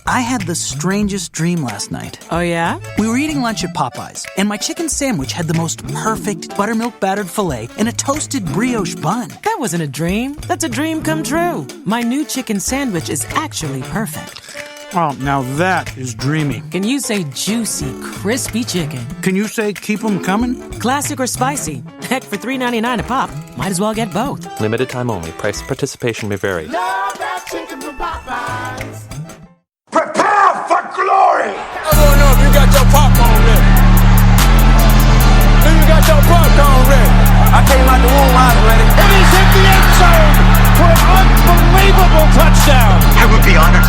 I had the strangest dream last night. Oh, yeah? We were eating lunch at Popeyes, and my chicken sandwich had the most perfect buttermilk-battered filet and a toasted brioche bun. That wasn't a dream. That's a dream come true. My new chicken sandwich is actually perfect. Oh, now that is dreamy. Can you say juicy, crispy chicken? Can you say keep 'em coming? Classic or spicy? Heck, for $3.99 a pop, might as well get both. Limited time only. Price and participation may vary. Love that chicken from Popeyes. Prepare for glory! I wanna know if you got your popcorn ready. Do you got your popcorn ready? I came out the womb, I was ready. And he's hit the end zone for an unbelievable touchdown. I would be honored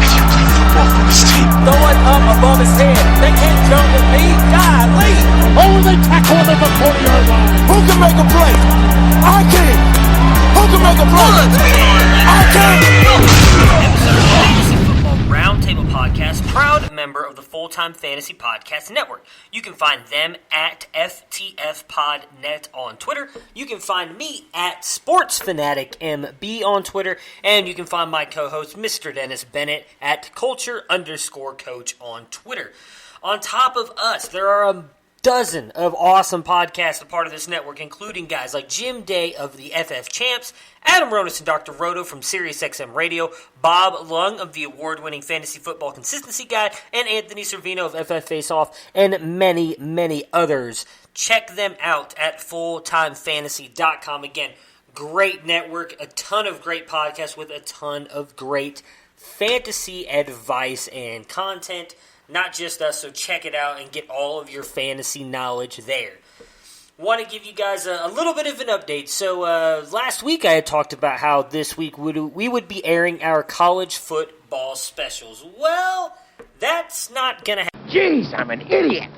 if you played football for this team. Throw it up above his head. They can't jump with me. Golly. Oh, they tackle him at the 40-yard line. Who can make a play? I can. Who can make a play? I can. Roundtable Podcast, proud member of the Full-Time Fantasy Podcast Network. You can find them at FTFPodNet on Twitter. You can find me at SportsFanaticMB on Twitter. And you can find my co-host, Mr. Dennis Bennett, at Culture_Coach on Twitter. On top of us, there are a dozen of awesome podcasts a part of this network, including guys like Jim Day of the FF Champs, Adam Ronis and Dr. Roto from SiriusXM Radio, Bob Lung of the award-winning Fantasy Football Consistency Guide, and Anthony Servino of FF Face Off, and many, many others. Check them out at fulltimefantasy.com. Again, great network, a ton of great podcasts with a ton of great fantasy advice and content. Not just us, so check it out and get all of your fantasy knowledge there. Want to give you guys a little bit of an update. So last week I had talked about how this week we would be airing our college football specials. Well, that's not going to happen. Jeez, I'm an idiot.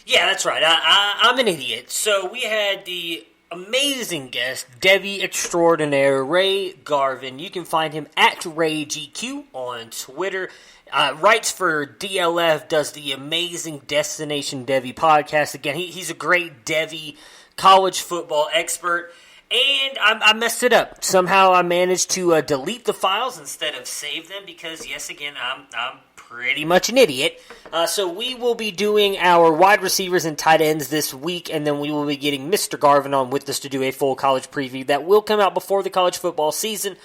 Yeah, that's right. I'm an idiot. So we had the amazing guest, Devi extraordinaire, Ray Garvin. You can find him at RayGQ on Twitter. Writes for DLF, does the amazing Destination Devy podcast. Again, he's a great Devy college football expert. And I messed it up. Somehow I managed to delete the files instead of save them because, yes, again, I'm pretty much an idiot. So we will be doing our wide receivers and tight ends this week, and then we will be getting Mr. Garvin on with us to do a full college preview that will come out before the college football season.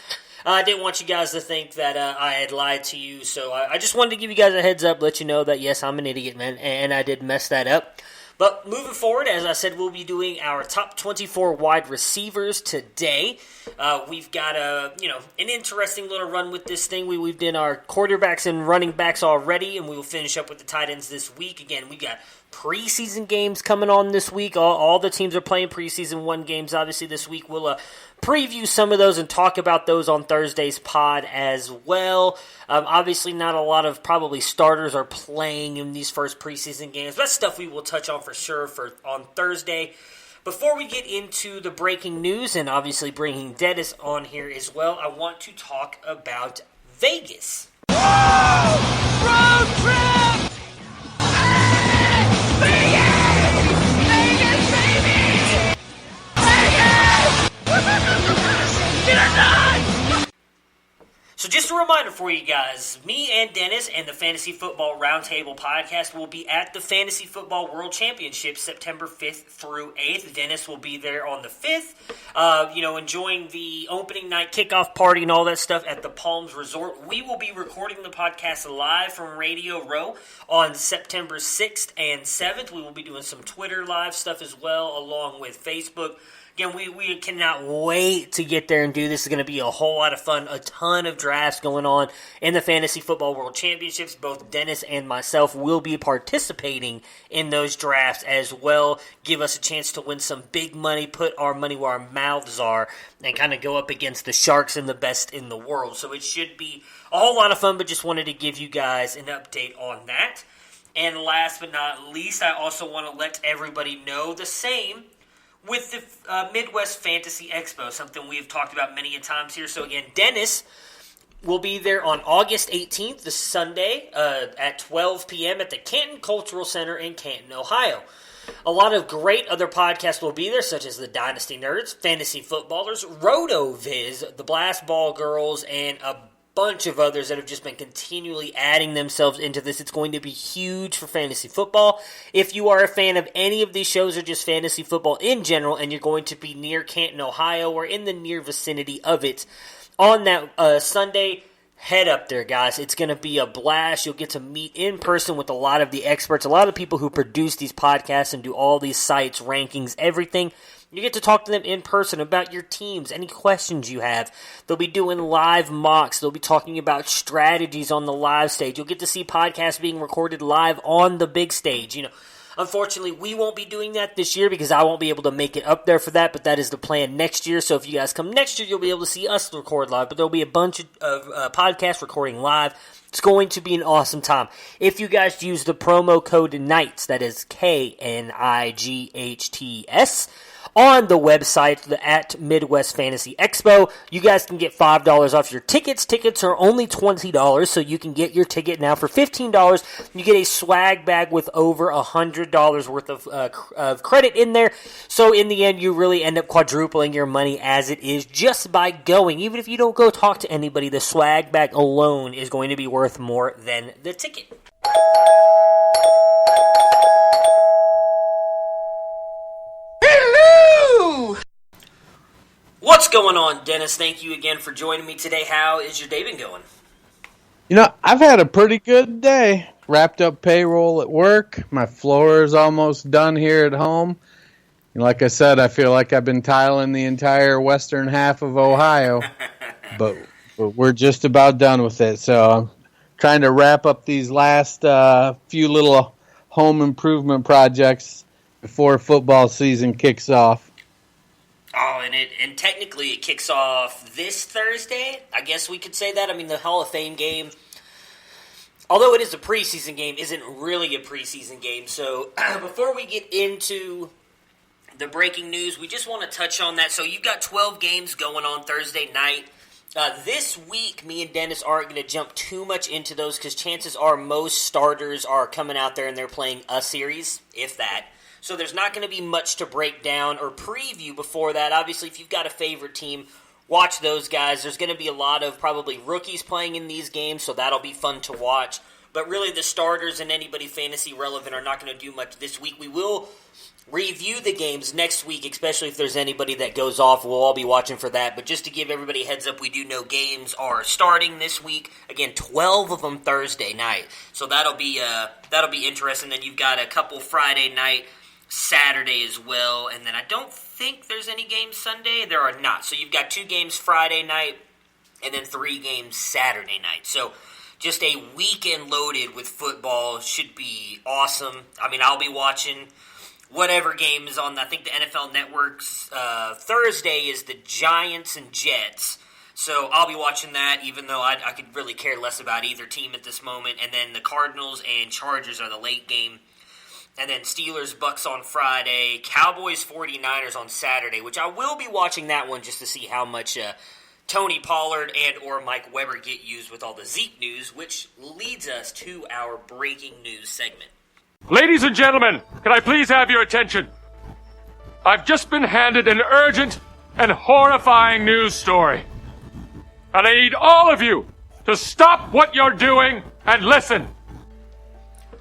I didn't want you guys to think that I had lied to you, so I just wanted to give you guys a heads up, let you know that, yes, I'm an idiot, man, and I did mess that up. But moving forward, as I said, we'll be doing our top 24 wide receivers today. We've got an interesting little run with this thing. We've done our quarterbacks and running backs already, and we will finish up with the tight ends this week. Again, we got preseason games coming on this week. All the teams are playing preseason 1 games, obviously, this week. We'll preview some of those and talk about those on Thursday's pod as well. Obviously, not a lot of probably starters are playing in these first preseason games. That's stuff we will touch on for sure on Thursday. Before we get into the breaking news and obviously bringing Dennis on here as well, I want to talk about Vegas. Whoa! Road trip! Vegas! Vegas, baby! Vegas! Get it done! So just a reminder for you guys, me and Dennis and the Fantasy Football Roundtable podcast will be at the Fantasy Football World Championship September 5th through 8th. Dennis will be there on the 5th, enjoying the opening night kickoff party and all that stuff at the Palms Resort. We will be recording the podcast live from Radio Row on September 6th and 7th. We will be doing some Twitter live stuff as well, along with Facebook. Again, we cannot wait to get there and do this. It's going to be a whole lot of fun. A ton of drafts going on in the Fantasy Football World Championships. Both Dennis and myself will be participating in those drafts as well. Give us a chance to win some big money, put our money where our mouths are, and kind of go up against the Sharks and the best in the world. So it should be a whole lot of fun, but just wanted to give you guys an update on that. And last but not least, I also want to let everybody know the same with the Midwest Fantasy Expo, something we've talked about many a times here. So again, Dennis will be there on August 18th, this Sunday, at 12 p.m. at the Canton Cultural Center in Canton, Ohio. A lot of great other podcasts will be there, such as the Dynasty Nerds, Fantasy Footballers, Roto Viz, the Blast Ball Girls, and a bunch of others that have just been continually adding themselves into this. It's going to be huge for fantasy football. If you are a fan of any of these shows or just fantasy football in general, and you're going to be near Canton, Ohio, or in the near vicinity of it on that Sunday, head up there, guys. It's going to be a blast. You'll get to meet in person with a lot of the experts, a lot of people who produce these podcasts and do all these sites, rankings, everything. You get to talk to them in person about your teams, any questions you have. They'll be doing live mocks. They'll be talking about strategies on the live stage. You'll get to see podcasts being recorded live on the big stage. You know, unfortunately, we won't be doing that this year because I won't be able to make it up there for that, but that is the plan next year. So if you guys come next year, you'll be able to see us record live, but there'll be a bunch of podcasts recording live. It's going to be an awesome time. If you guys use the promo code NIGHTS, that is KNIGHTS, on the website at Midwest Fantasy Expo, you guys can get $5 off your tickets. Tickets are only $20, so you can get your ticket now for $15. You get a swag bag with over $100 worth of credit in there. So in the end, you really end up quadrupling your money as it is just by going. Even if you don't go talk to anybody, the swag bag alone is going to be worth more than the ticket. What's going on, Dennis? Thank you again for joining me today. How is your day been going? You know, I've had a pretty good day. Wrapped up payroll at work. My floor is almost done here at home. And like I said, I feel like I've been tiling the entire western half of Ohio. but we're just about done with it. So I'm trying to wrap up these last few little home improvement projects before football season kicks off. Oh, and technically it kicks off this Thursday. I guess we could say that. I mean, the Hall of Fame game, although it is a preseason game, isn't really a preseason game. So before we get into the breaking news, we just want to touch on that. So you've got 12 games going on Thursday night. This week, me and Dennis aren't going to jump too much into those because chances are most starters are coming out there and they're playing a series, if that. So there's not going to be much to break down or preview before that. Obviously, if you've got a favorite team, watch those guys. There's going to be a lot of probably rookies playing in these games, so that'll be fun to watch. But really, the starters and anybody fantasy relevant are not going to do much this week. We will review the games next week, especially if there's anybody that goes off. We'll all be watching for that. But just to give everybody a heads up, we do know games are starting this week. Again, 12 of them Thursday night. So that'll be interesting. Then you've got a couple Friday night, Saturday as well, and then I don't think there's any games Sunday. There are not. So you've got 2 games Friday night and then 3 games Saturday night. So just a weekend loaded with football should be awesome. I mean, I'll be watching whatever game is on, I think the NFL Network's Thursday is the Giants and Jets. So I'll be watching that, even though I could really care less about either team at this moment. And then the Cardinals and Chargers are the late game. And then Steelers, Bucks on Friday, Cowboys, 49ers on Saturday, which I will be watching that one just to see how much Tony Pollard and or Mike Weber get used with all the Zeke news, which leads us to our breaking news segment. Ladies and gentlemen, can I please have your attention? I've just been handed an urgent and horrifying news story. And I need all of you to stop what you're doing and listen.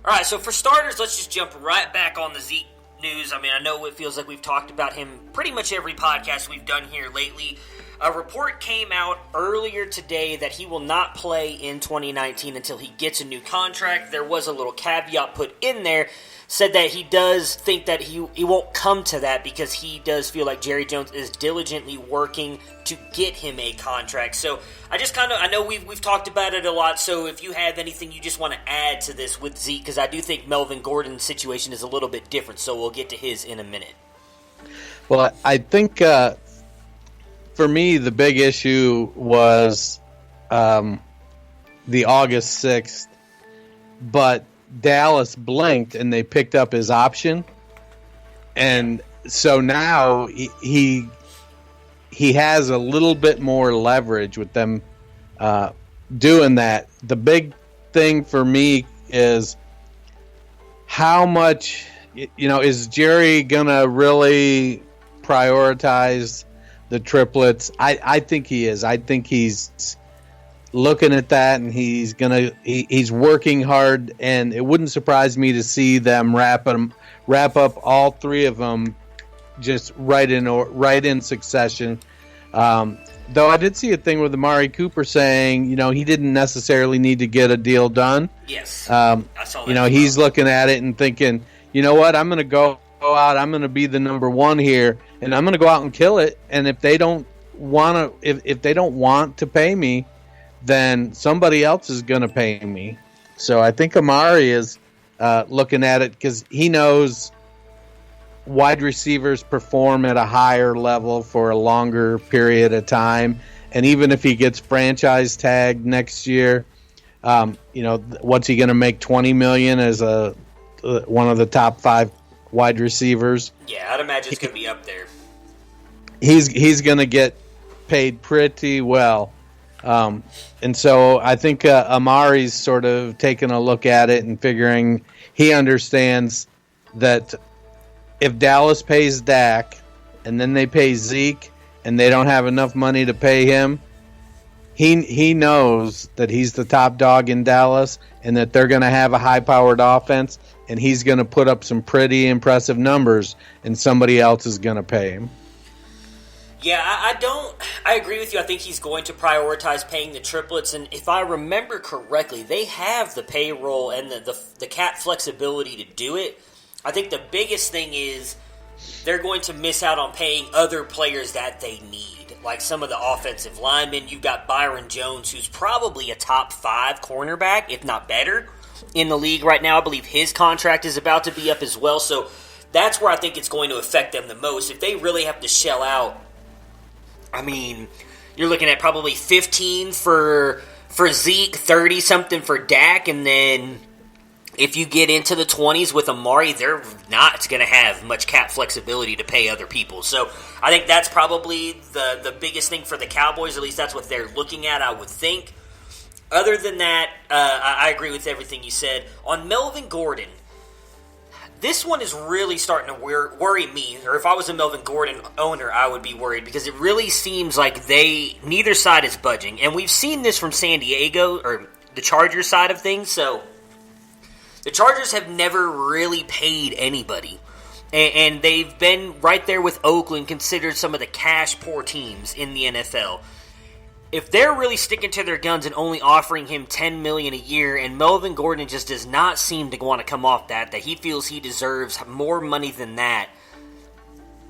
All right, so for starters, let's just jump right back on the Zeke news. I mean, I know it feels like we've talked about him pretty much every podcast we've done here lately. A report came out earlier today that he will not play in 2019 until he gets a new contract. There was a little caveat put in there, said that he does think that he won't come to that because he does feel like Jerry Jones is diligently working to get him a contract. So I know we've talked about it a lot, so if you have anything you just want to add to this with Zeke, because I do think Melvin Gordon's situation is a little bit different, so we'll get to his in a minute. Well, I think for me the big issue was the August 6th, but Dallas blinked and they picked up his option, and so now he has a little bit more leverage with them doing that. The big thing for me is how much, is Jerry gonna really prioritize the triplets? I think he is. I think he's looking at that, and he's working hard, and it wouldn't surprise me to see them wrap up all three of them just right in succession. Though I did see a thing with Amari Cooper saying, he didn't necessarily need to get a deal done. Yes, I saw that. He's looking at it and thinking, you know what, I'm going to go out, I'm going to be the number one here, and I'm going to go out and kill it. And if they don't want to pay me, then somebody else is going to pay me. So I think Amari is looking at it because he knows wide receivers perform at a higher level for a longer period of time. And even if he gets franchise tagged next year, what's he going to make, $20 million as one of the top 5 wide receivers? Yeah, I'd imagine it's going to be up there. He's going to get paid pretty well. And so I think Amari's sort of taking a look at it and figuring he understands that if Dallas pays Dak and then they pay Zeke and they don't have enough money to pay him, he knows that he's the top dog in Dallas and that they're going to have a high-powered offense, and he's going to put up some pretty impressive numbers, and somebody else is going to pay him. Yeah, I agree with you. I think he's going to prioritize paying the triplets, and if I remember correctly, they have the payroll and the cap flexibility to do it. I think the biggest thing is they're going to miss out on paying other players that they need, like some of the offensive linemen. You've got Byron Jones, who's probably a top 5 cornerback, if not better, in the league right now. I believe his contract is about to be up as well, so that's where I think it's going to affect them the most. If they really have to shell out, I mean, you're looking at probably 15 for Zeke, 30-something for Dak, and then if you get into the 20s with Amari, they're not going to have much cap flexibility to pay other people. So I think that's probably the biggest thing for the Cowboys. At least that's what they're looking at, I would think. Other than that, I agree with everything you said. On Melvin Gordon, this one is really starting to worry me. Or if I was a Melvin Gordon owner, I would be worried because it really seems like neither side is budging. And we've seen this from San Diego, or the Chargers side of things, so the Chargers have never really paid anybody, and they've been right there with Oakland, considered some of the cash-poor teams in the NFL. If they're really sticking to their guns and only offering him $10 million a year, and Melvin Gordon just does not seem to want to come off that he feels he deserves more money than that,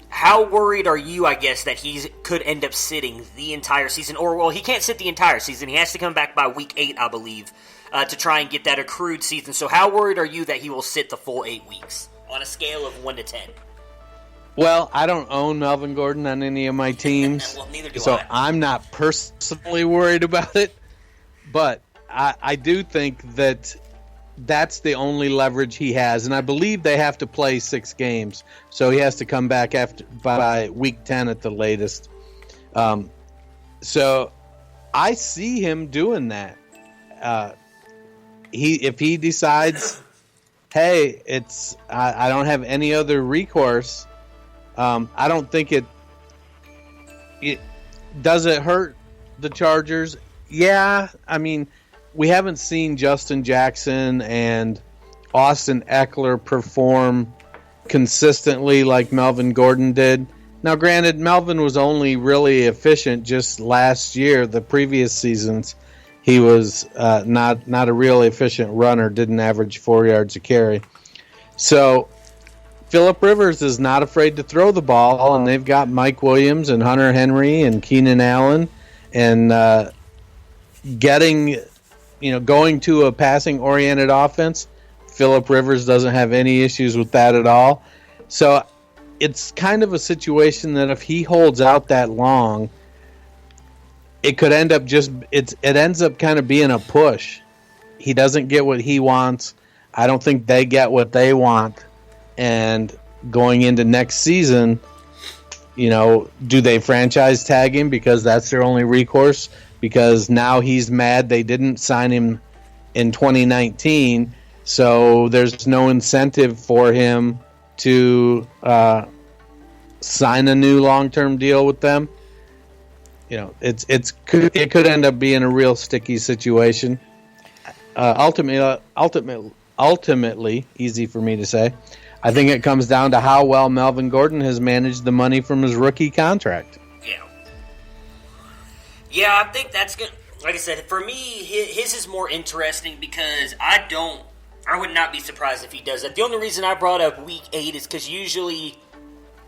how worried are you, I guess, that he could end up sitting the entire season? Or, well, he can't sit the entire season. He has to come back by week 8, I believe, to try and get that accrued season. So how worried are you that he will sit the full 8 weeks on a scale of 1 to 10? Well, I don't own Melvin Gordon on any of my teams, well, neither do so I. I'm not personally worried about it. But I do think that that's the only leverage he has, and I believe they have to play 6 games, so he has to come back by week 10 at the latest. So I see him doing that. If he decides, hey, I don't have any other recourse. I don't think it does it hurt the Chargers. Yeah, I mean, we haven't seen Justin Jackson and Austin Eckler perform consistently like Melvin Gordon did. Now, granted, Melvin was only really efficient just last year. The previous seasons, he was not a real efficient runner, didn't average 4 yards a carry. So Phillip Rivers is not afraid to throw the ball, and they've got Mike Williams and Hunter Henry and Keenan Allen, and going to a passing-oriented offense. Phillip Rivers doesn't have any issues with that at all. So it's kind of a situation that if he holds out that long, it could end up it ends up kind of being a push. He doesn't get what he wants. I don't think they get what they want. And going into next season, do they franchise tag him because that's their only recourse? Because now he's mad they didn't sign him in 2019, so there's no incentive for him to sign a new long-term deal with them. it could end up being a real sticky situation. Ultimately, easy for me to say, I think it comes down to how well Melvin Gordon has managed the money from his rookie contract. Yeah, I think that's good. Like I said, for me, his is more interesting because I would not be surprised if he does that. The only reason I brought up Week 8 is because usually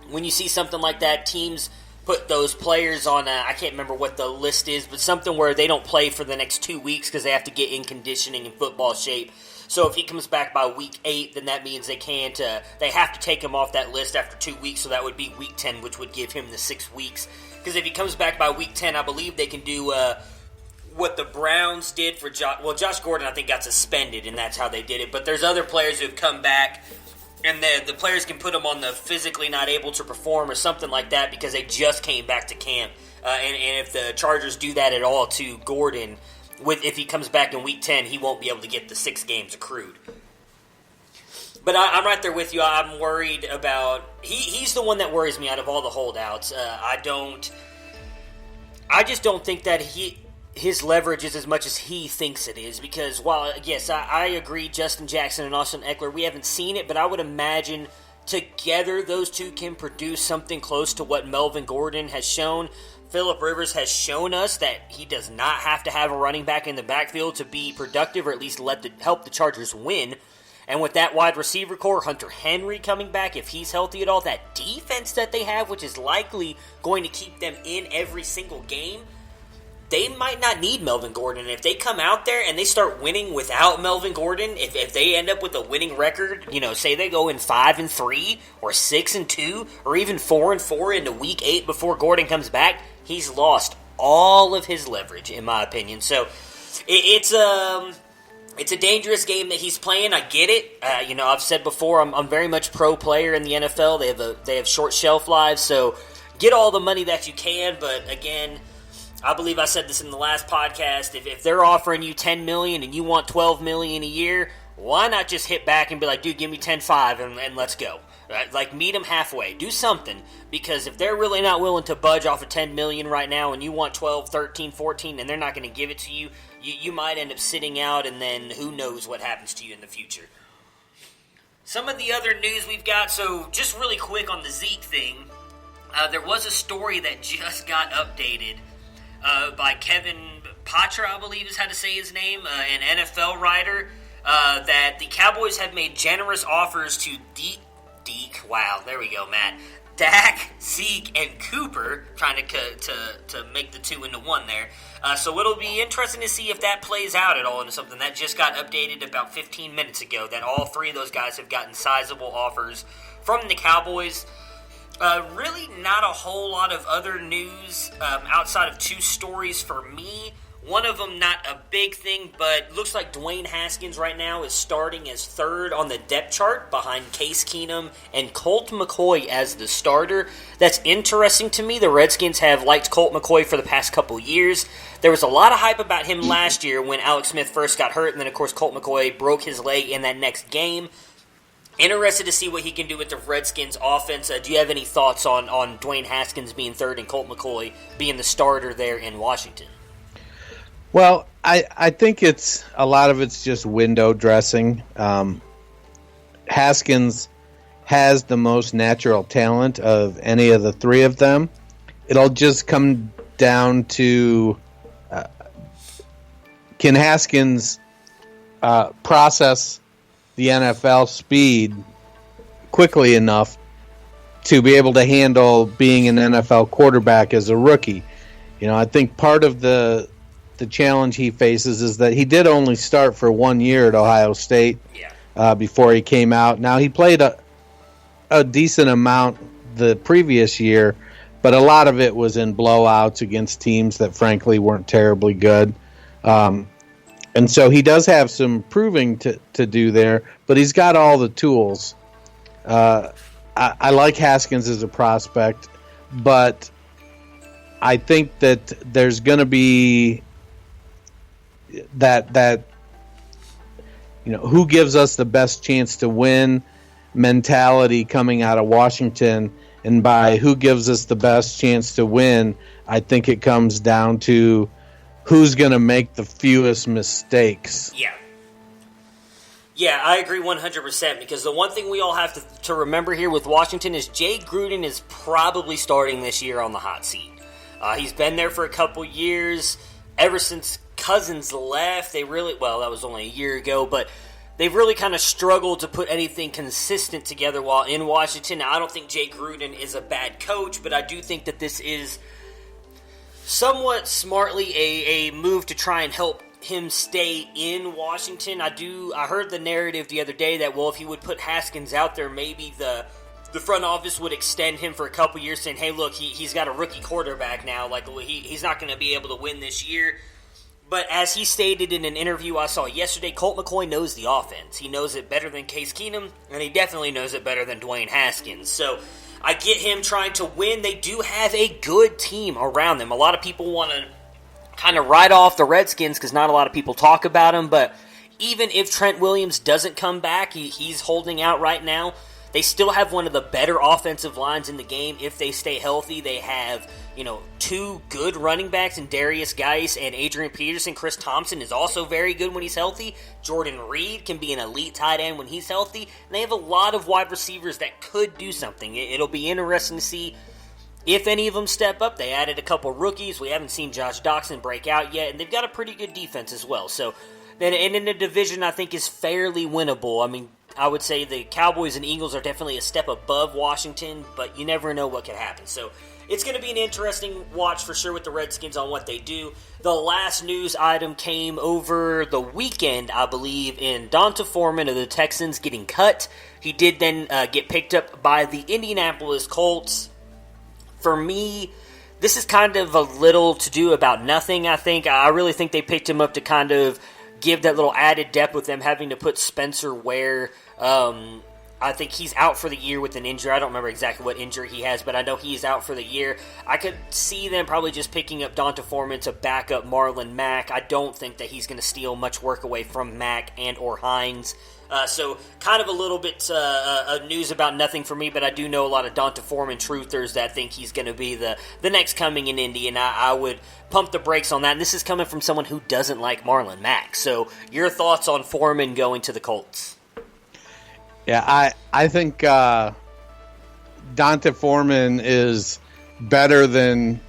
when you see something like that, teams put those players on I can't remember what the list is, but something where they don't play for the next 2 weeks because they have to get in conditioning and football shape. So if he comes back by Week 8, then that means they have to take him off that list after 2 weeks, so that would be Week 10, which would give him the 6 weeks. Because if he comes back by Week 10, I believe they can do what the Browns did for Josh Gordon, I think, got suspended, and that's how they did it. But there's other players who have come back, and the players can put them on the physically not able to perform or something like that because they just came back to camp. And if the Chargers do that at all to Gordon, if he comes back in Week 10, he won't be able to get the 6 games accrued. But I'm right there with you. I'm worried about... He's the one that worries me out of all the holdouts. I just don't think that his leverage is as much as he thinks it is. Because while, yes, I agree, Justin Jackson and Austin Eckler, we haven't seen it, but I would imagine together those two can produce something close to what Melvin Gordon has shown. Phillip Rivers has shown us that he does not have to have a running back in the backfield to be productive or at least help the Chargers win. And with that wide receiver core, Hunter Henry coming back, if he's healthy at all, that defense that they have, which is likely going to keep them in every single game, they might not need Melvin Gordon. And if they come out there and they start winning without Melvin Gordon, if they end up with a winning record, say they go in 5-3 or 6-2 or even 4-4 into Week 8 before Gordon comes back, he's lost all of his leverage, in my opinion. So it's a dangerous game that he's playing. I get it. I've said before, I'm very much pro player in the NFL. They have short shelf lives, so get all the money that you can. But again, I believe I said this in the last podcast. If they're offering you $10 million and you want $12 million a year, why not just hit back and be like, dude, give me 10.5 and let's go. Right? Like, meet them halfway. Do something. Because if they're really not willing to budge off of $10 million right now and you want 12, 13, 14 and they're not going to give it to you, you might end up sitting out and then who knows what happens to you in the future. Some of the other news we've got, so just really quick on the Zeke thing, there was a story that just got updated by Kevin Patra, I believe is how to say his name, an NFL writer, that the Cowboys have made generous offers to Dak, Zeke, and Cooper, trying to make the two into one there. So it'll be interesting to see if that plays out at all into something. That just got updated about 15 minutes ago, that all three of those guys have gotten sizable offers from the Cowboys. Really not a whole lot of other news outside of two stories for me. One of them not a big thing, but looks like Dwayne Haskins right now is starting as third on the depth chart behind Case Keenum and Colt McCoy as the starter. That's interesting to me. The Redskins have liked Colt McCoy for the past couple years. There was a lot of hype about him last year when Alex Smith first got hurt, and then, of course, Colt McCoy broke his leg in that next game. Interested to see what he can do with the Redskins offense. Do you have any thoughts on Dwayne Haskins being third and Colt McCoy being the starter there in Washington? Well, I think a lot of it's just window dressing. Haskins has the most natural talent of any of the three of them. It'll just come down to can Haskins process the NFL speed quickly enough to be able to handle being an NFL quarterback as a rookie. I think part of the challenge he faces is that he did only start for 1 year at Ohio State before he came out. Now, he played a decent amount the previous year, but a lot of it was in blowouts against teams that, frankly, weren't terribly good. And so he does have some proving to do there, but he's got all the tools. I like Haskins as a prospect, but I think that there's going to be that who gives us the best chance to win mentality coming out of Washington, And by who gives us the best chance to win, I think it comes down to who's going to make the fewest mistakes. Yeah. Yeah, I agree 100% because the one thing we all have to remember here with Washington is Jay Gruden is probably starting this year on the hot seat. He's been there for a couple years. Ever since Cousins left, that was only a year ago, but they've really kind of struggled to put anything consistent together while in Washington. Now, I don't think Jay Gruden is a bad coach, but I do think that this is somewhat smartly a move to try and help him stay in Washington. I heard the narrative the other day that, well, if he would put Haskins out there, maybe the front office would extend him for a couple years, saying, hey, look, he's got a rookie quarterback now. Like, he's not going to be able to win this year. But as he stated in an interview I saw yesterday, Colt McCoy knows the offense. He knows it better than Case Keenum, and he definitely knows it better than Dwayne Haskins. So I get him trying to win. They do have a good team around them. A lot of people want to kind of write off the Redskins because not a lot of people talk about them. But even if Trent Williams doesn't come back, he's holding out right now. They still have one of the better offensive lines in the game if they stay healthy. They have, two good running backs in Darius Geis and Adrian Peterson. Chris Thompson is also very good when he's healthy. Jordan Reed can be an elite tight end when he's healthy. And they have a lot of wide receivers that could do something. It'll be interesting to see if any of them step up. They added a couple rookies. We haven't seen Josh Doxson break out yet, and they've got a pretty good defense as well. So, and in the division, I think is fairly winnable. I mean, I would say the Cowboys and Eagles are definitely a step above Washington, but you never know what could happen. So it's going to be an interesting watch for sure with the Redskins on what they do. The last news item came over the weekend, I believe, in Donta Foreman of the Texans getting cut. He did then get picked up by the Indianapolis Colts. For me, this is kind of a little to do about nothing, I think. I really think they picked him up to kind of give that little added depth with them having to put Spencer Ware. I think he's out for the year with an injury. I don't remember exactly what injury he has, but I know he's out for the year. I could see them probably just picking up Donta Foreman to back up Marlon Mack. I don't think that he's going to steal much work away from Mack and or Hines. So kind of a little bit of news about nothing for me, but I do know a lot of Donta Foreman truthers that think he's going to be the next coming in Indy, and I would pump the brakes on that. And this is coming from someone who doesn't like Marlon Mack. So your thoughts on Foreman going to the Colts? Yeah, I think Donta Foreman is better than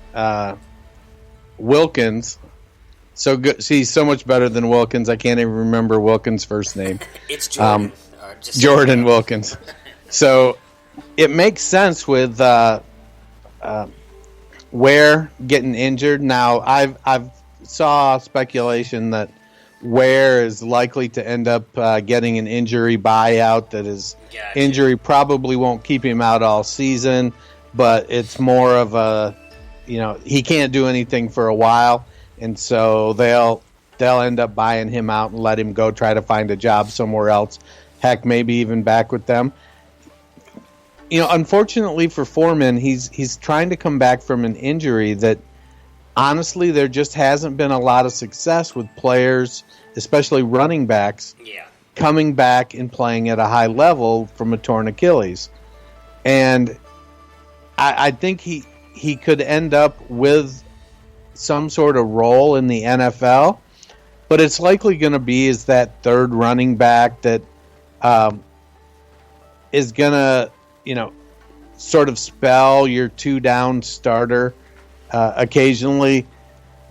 Wilkins. So good. He's so much better than Wilkins. I can't even remember Wilkins' first name. It's Jordan. Jordan Wilkins. So it makes sense with Ware getting injured. Now I've saw speculation that Ware is likely to end up getting an injury buyout. That his injury probably won't keep him out all season, but it's more of a, he can't do anything for a while, and so they'll end up buying him out and let him go try to find a job somewhere else. Heck, maybe even back with them. Unfortunately for Foreman, he's trying to come back from an injury that, honestly, there just hasn't been a lot of success with players, especially running backs, coming back and playing at a high level from a torn Achilles. And I think he could end up with some sort of role in the NFL, but it's likely going to be as that third running back that is going to, sort of spell your two-down starter occasionally,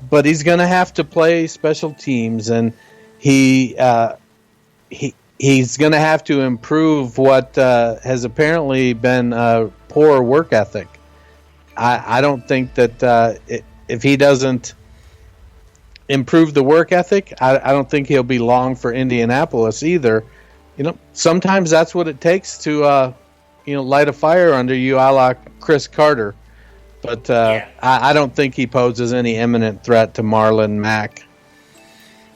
but he's going to have to play special teams, and he's going to have to improve what has apparently been a poor work ethic. I don't think that if he doesn't improve the work ethic, I don't think he'll be long for Indianapolis either. Sometimes that's what it takes to light a fire under you, a la Chris Carter. But I don't think he poses any imminent threat to Marlon Mack.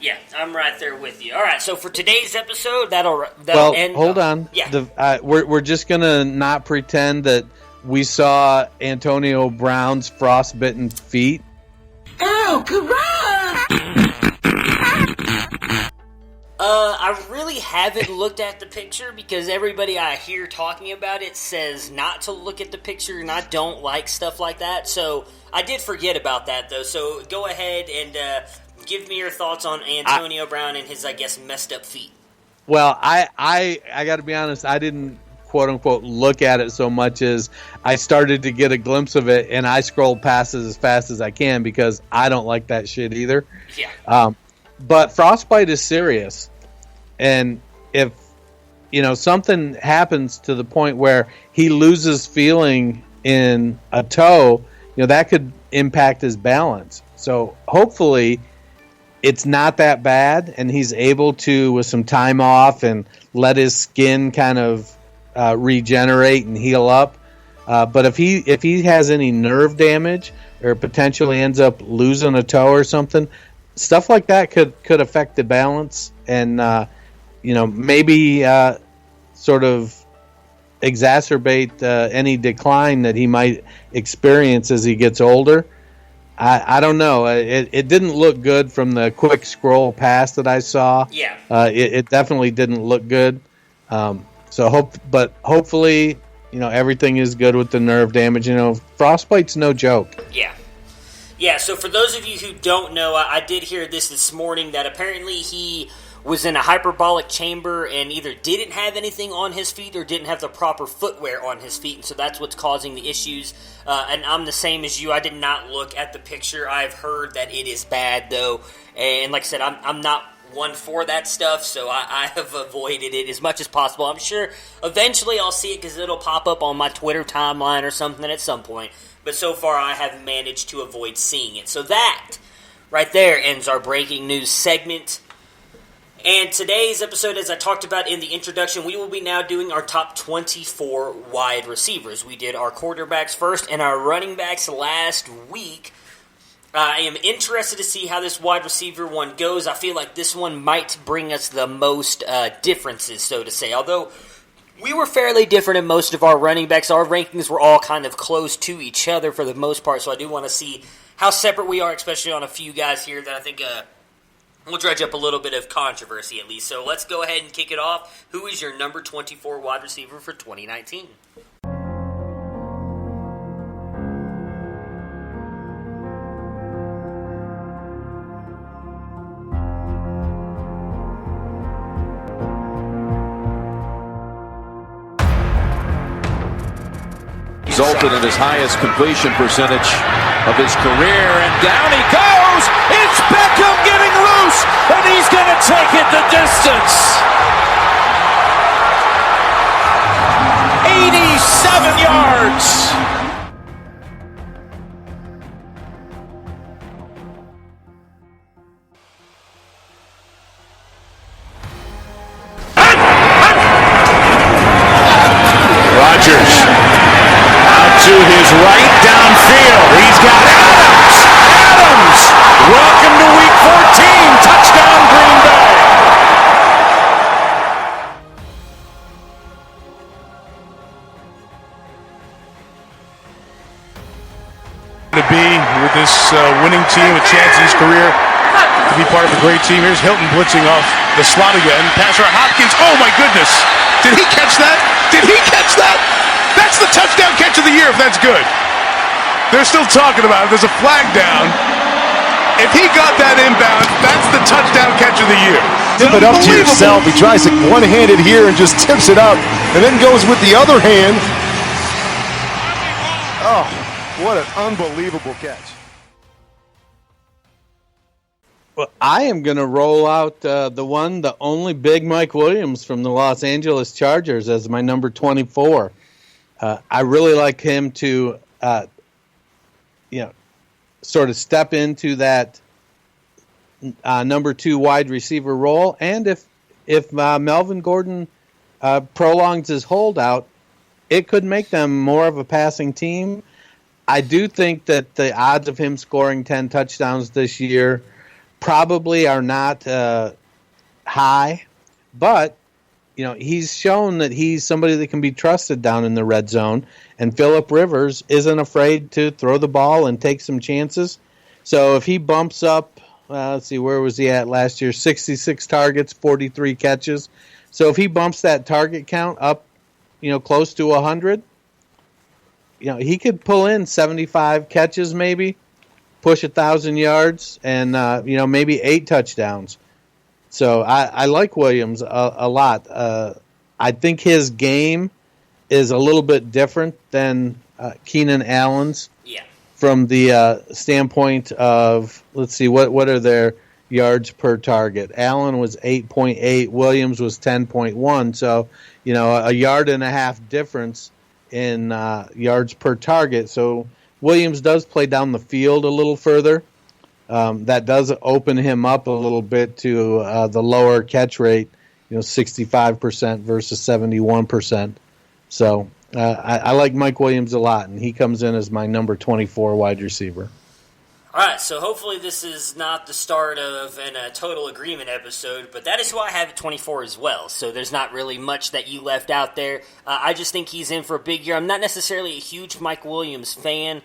Yeah, I'm right there with you. All right, so for today's episode, that'll end. Hold on. Yeah. We're just gonna not pretend that we saw Antonio Brown's frostbitten feet. Oh, come on! I really haven't looked at the picture because everybody I hear talking about it says not to look at the picture, and I don't like stuff like that. So I did forget about that, though. So go ahead and give me your thoughts on Antonio Brown and his, I guess, messed up feet. Well, I got to be honest. I didn't quote unquote look at it so much as I started to get a glimpse of it, and I scrolled past it as fast as I can because I don't like that shit either. Yeah. But frostbite is serious, and if something happens to the point where he loses feeling in a toe, that could impact his balance. So hopefully it's not that bad, and he's able to, with some time off, and let his skin kind of regenerate and heal up. But if he has any nerve damage or potentially ends up losing a toe or something, stuff like that could affect the balance and maybe sort of exacerbate any decline that he might experience as he gets older. I don't know. It didn't look good from the quick scroll past that I saw. Yeah. It definitely didn't look good. But hopefully, everything is good with the nerve damage. Frostbite's no joke. Yeah. Yeah, so for those of you who don't know, I did hear this morning that apparently he was in a hyperbolic chamber and either didn't have anything on his feet or didn't have the proper footwear on his feet, and so that's what's causing the issues. And I'm the same as you. I did not look at the picture. I've heard that it is bad, though, and like I said, I'm not one for that stuff, so I have avoided it as much as possible. I'm sure eventually I'll see it because it'll pop up on my Twitter timeline or something at some point. But so far, I have managed to avoid seeing it. So that, right there, ends our breaking news segment. And today's episode, as I talked about in the introduction, we will be now doing our top 24 wide receivers. We did our quarterbacks first and our running backs last week. I am interested to see how this wide receiver one goes. I feel like this one might bring us the most differences, so to say. Although we were fairly different in most of our running backs. Our rankings were all kind of close to each other for the most part, so I do want to see how separate we are, especially on a few guys here that I think will dredge up a little bit of controversy at least. So let's go ahead and kick it off. Who is your number 24 wide receiver for 2019? Resulted in his highest completion percentage of his career, and down he goes! It's Beckham getting loose, and he's going to take it the distance! 87 yards! To his right downfield. He's got Adams. Adams! Welcome to week 14. Touchdown, Green Bay. To be with this winning team, a chance in his career to be part of a great team. Here's Hilton blitzing off the slot again. Passer Hopkins. Oh my goodness. Did he catch that? Did he catch that? That's the touchdown catch of the year if that's good. They're still talking about it. There's a flag down. If he got that inbound, that's the touchdown catch of the year. Tip it up to yourself. He tries it one-handed here and just tips it up and then goes with the other hand. Oh, what an unbelievable catch. Well, I am going to roll out the only Big Mike Williams from the Los Angeles Chargers as my number 24. I really like him to, sort of step into that number 2 wide receiver role. And if Melvin Gordon prolongs his holdout, it could make them more of a passing team. I do think that the odds of him scoring 10 touchdowns this year probably are not high, but he's shown that he's somebody that can be trusted down in the red zone, and Phillip Rivers isn't afraid to throw the ball and take some chances. So if he bumps up let's see, where was he at last year? 66 targets, 43 catches. So if he bumps that target count up, close to 100, he could pull in 75 catches maybe, push 1,000 yards, and, maybe 8 touchdowns. So I like Williams a lot. I think his game is a little bit different than Keenan Allen's. Yeah. From the standpoint of, let's see, what are their yards per target? Allen was 8.8, Williams was 10.1. So, a yard and a half difference in yards per target. So Williams does play down the field a little further. That does open him up a little bit to the lower catch rate, 65% versus 71%. So I like Mike Williams a lot, and he comes in as my number 24 wide receiver. All right, so hopefully this is not the start of a total agreement episode, but that is who I have at 24 as well, so there's not really much that you left out there. I just think he's in for a big year. I'm not necessarily a huge Mike Williams fan,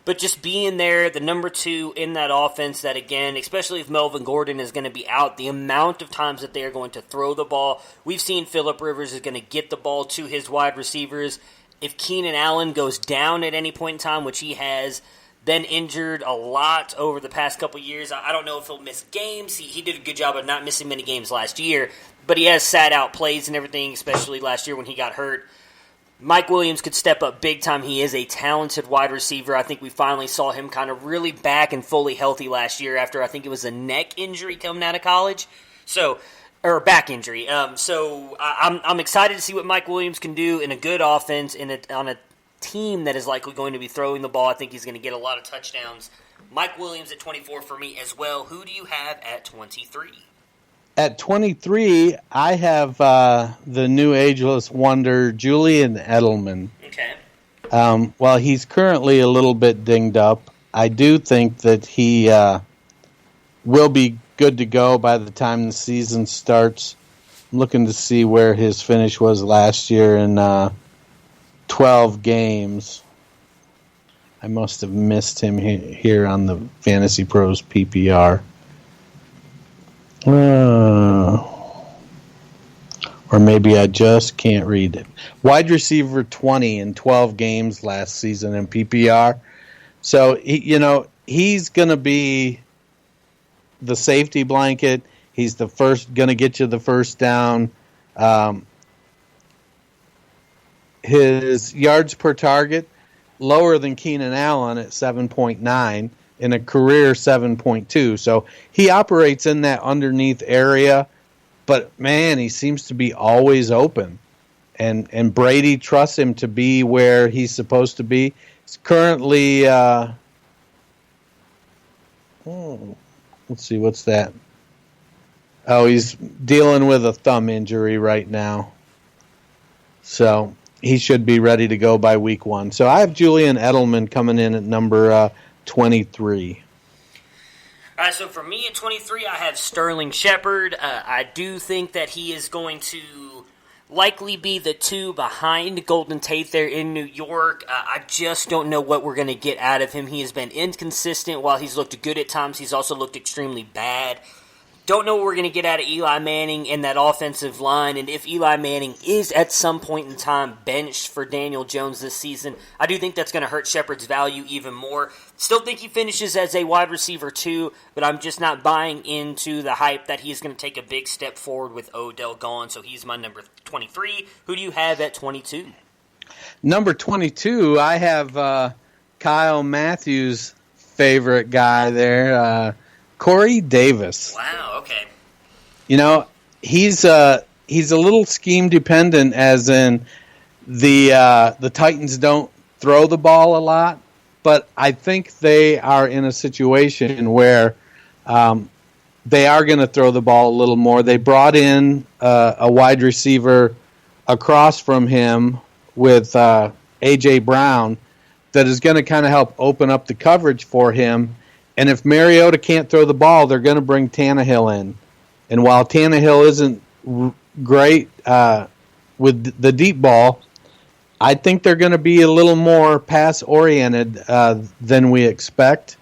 but just being there, the number 2 in that offense, that again, especially if Melvin Gordon is going to be out, the amount of times that they are going to throw the ball. We've seen Phillip Rivers is going to get the ball to his wide receivers. If Keenan Allen goes down at any point in time, which he has been injured a lot over the past couple years, I don't know if he'll miss games. He did a good job of not missing many games last year, but he has sat out plays and everything, especially last year when he got hurt. Mike Williams could step up big time. He is a talented wide receiver. I think we finally saw him kind of really back and fully healthy last year after I think it was a neck injury coming out of college. Or back injury. So I'm excited to see what Mike Williams can do in a good offense on a team that is likely going to be throwing the ball. I think he's going to get a lot of touchdowns. Mike Williams at 24 for me as well. Who do you have at 23? At 23, I have the new ageless wonder, Julian Edelman. Okay. While he's currently a little bit dinged up, I do think that he will be good to go by the time the season starts. I'm looking to see where his finish was last year in 12 games. I must have missed him here on the Fantasy Pros PPR. Or maybe I just can't read it. Wide receiver 20 in 12 games last season in PPR. So, he's going to be the safety blanket. He's going to get you the first down. His yards per target, lower than Keenan Allen at 7.9, in a career 7.2. So he operates in that underneath area, but man, he seems to be always open. And Brady trusts him to be where he's supposed to be. He's currently, let's see, what's that? Oh, he's dealing with a thumb injury right now. So he should be ready to go by week 1. So I have Julian Edelman coming in at number 23. All right, so for me at 23, I have Sterling Shepard. I do think that he is going to likely be the 2 behind Golden Tate there in New York. I just don't know what we're going to get out of him. He has been inconsistent. While he's looked good at times, he's also looked extremely bad. Don't know what we're going to get out of Eli Manning in that offensive line, and if Eli Manning is at some point in time benched for Daniel Jones this season, I do think that's going to hurt Shepard's value even more. Still think he finishes as a wide receiver too, but I'm just not buying into the hype that he's going to take a big step forward with Odell gone, so he's my number 23. Who do you have at 22? Number 22, I have Kyle Matthews' favorite guy there, Corey Davis. Wow, okay. He's a little scheme dependent, as in the Titans don't throw the ball a lot, but I think they are in a situation where they are going to throw the ball a little more. They brought in a wide receiver across from him with A.J. Brown that is going to kind of help open up the coverage for him. And if Mariota can't throw the ball, they're going to bring Tannehill in. And while Tannehill isn't great with the deep ball, I think they're going to be a little more pass-oriented than we expect.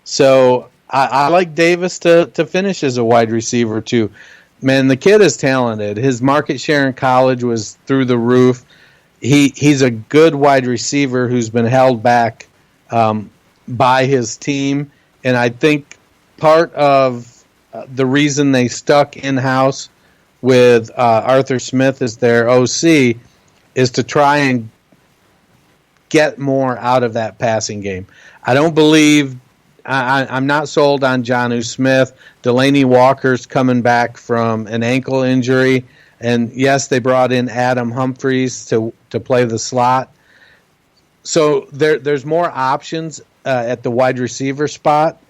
So I like Davis to finish as a wide receiver too. Man, the kid is talented. His market share in college was through the roof. He's a good wide receiver who's been held back by his team, and I think part of the reason they stuck in-house with Arthur Smith as their OC is to try and get more out of that passing game. I don't believe I'm not sold on Jonnu Smith. Delaney Walker's coming back from an ankle injury. And, yes, they brought in Adam Humphries to play the slot. So there's more options at the wide receiver spot.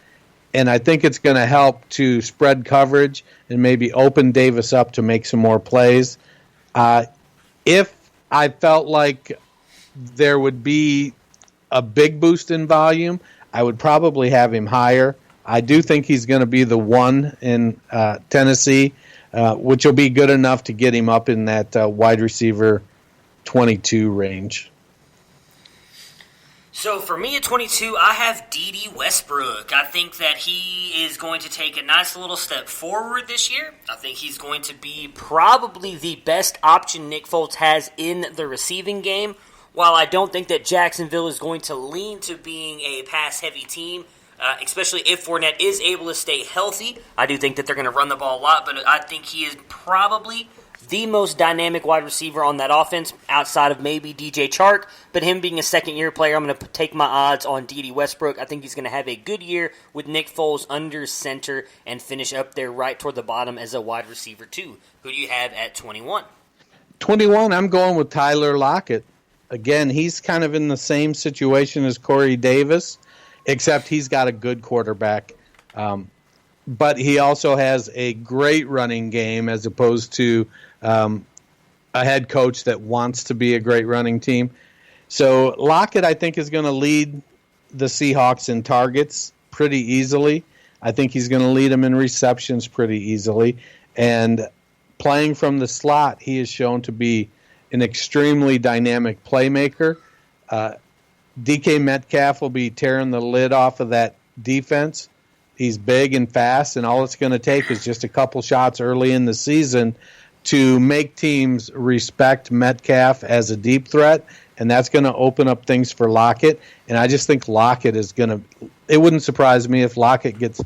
And I think it's going to help to spread coverage and maybe open Davis up to make some more plays. If I felt like there would be a big boost in volume, I would probably have him higher. I do think he's going to be the one in Tennessee, which will be good enough to get him up in that wide receiver 22 range. So for me at 22, I have D.D. Westbrook. I think that he is going to take a nice little step forward this year. I think he's going to be probably the best option Nick Foles has in the receiving game. While I don't think that Jacksonville is going to lean to being a pass-heavy team, especially if Fournette is able to stay healthy, I do think that they're going to run the ball a lot, but I think he is probably the most dynamic wide receiver on that offense outside of maybe DJ Chark. But him being a second-year player, I'm going to take my odds on D.D. Westbrook. I think he's going to have a good year with Nick Foles under center and finish up there right toward the bottom as a wide receiver, too. Who do you have at 21? 21, I'm going with Tyler Lockett. Again, he's kind of in the same situation as Corey Davis, except he's got a good quarterback. But he also has a great running game as opposed to a head coach that wants to be a great running team. So Lockett, I think, is going to lead the Seahawks in targets pretty easily. I think he's going to lead them in receptions pretty easily. And playing from the slot, he is shown to be an extremely dynamic playmaker. DK Metcalf will be tearing the lid off of that defense. He's big and fast, and all it's going to take is just a couple shots early in the season to make teams respect Metcalf as a deep threat, and that's going to open up things for Lockett. And I just think Lockett is going to – it wouldn't surprise me if Lockett gets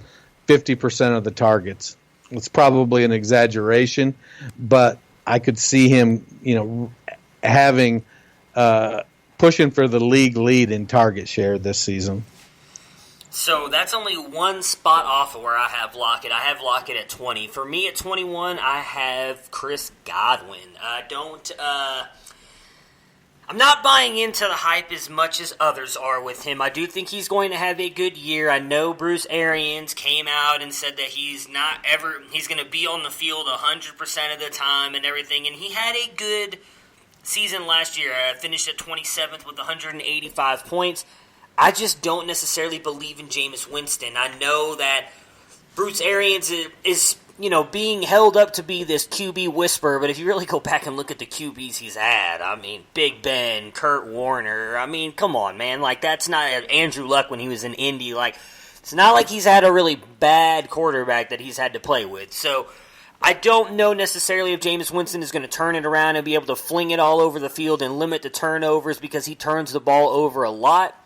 50% of the targets. It's probably an exaggeration, but I could see him, having pushing for the league lead in target share this season. So that's only one spot off of where I have Lockett. I have Lockett at 20. For me at 21, I have Chris Godwin. I'm not buying into the hype as much as others are with him. I do think he's going to have a good year. I know Bruce Arians came out and said that he's going to be on the field 100% of the time and everything, and he had a good season last year. Finished at 27th with 185 points. I just don't necessarily believe in Jameis Winston. I know that Bruce Arians is being held up to be this QB whisperer, but if you really go back and look at the QBs he's had, I mean, Big Ben, Kurt Warner, I mean, come on, man. Like, that's not Andrew Luck when he was in Indy. Like, it's not like he's had a really bad quarterback that he's had to play with. So I don't know necessarily if Jameis Winston is going to turn it around and be able to fling it all over the field and limit the turnovers because he turns the ball over a lot.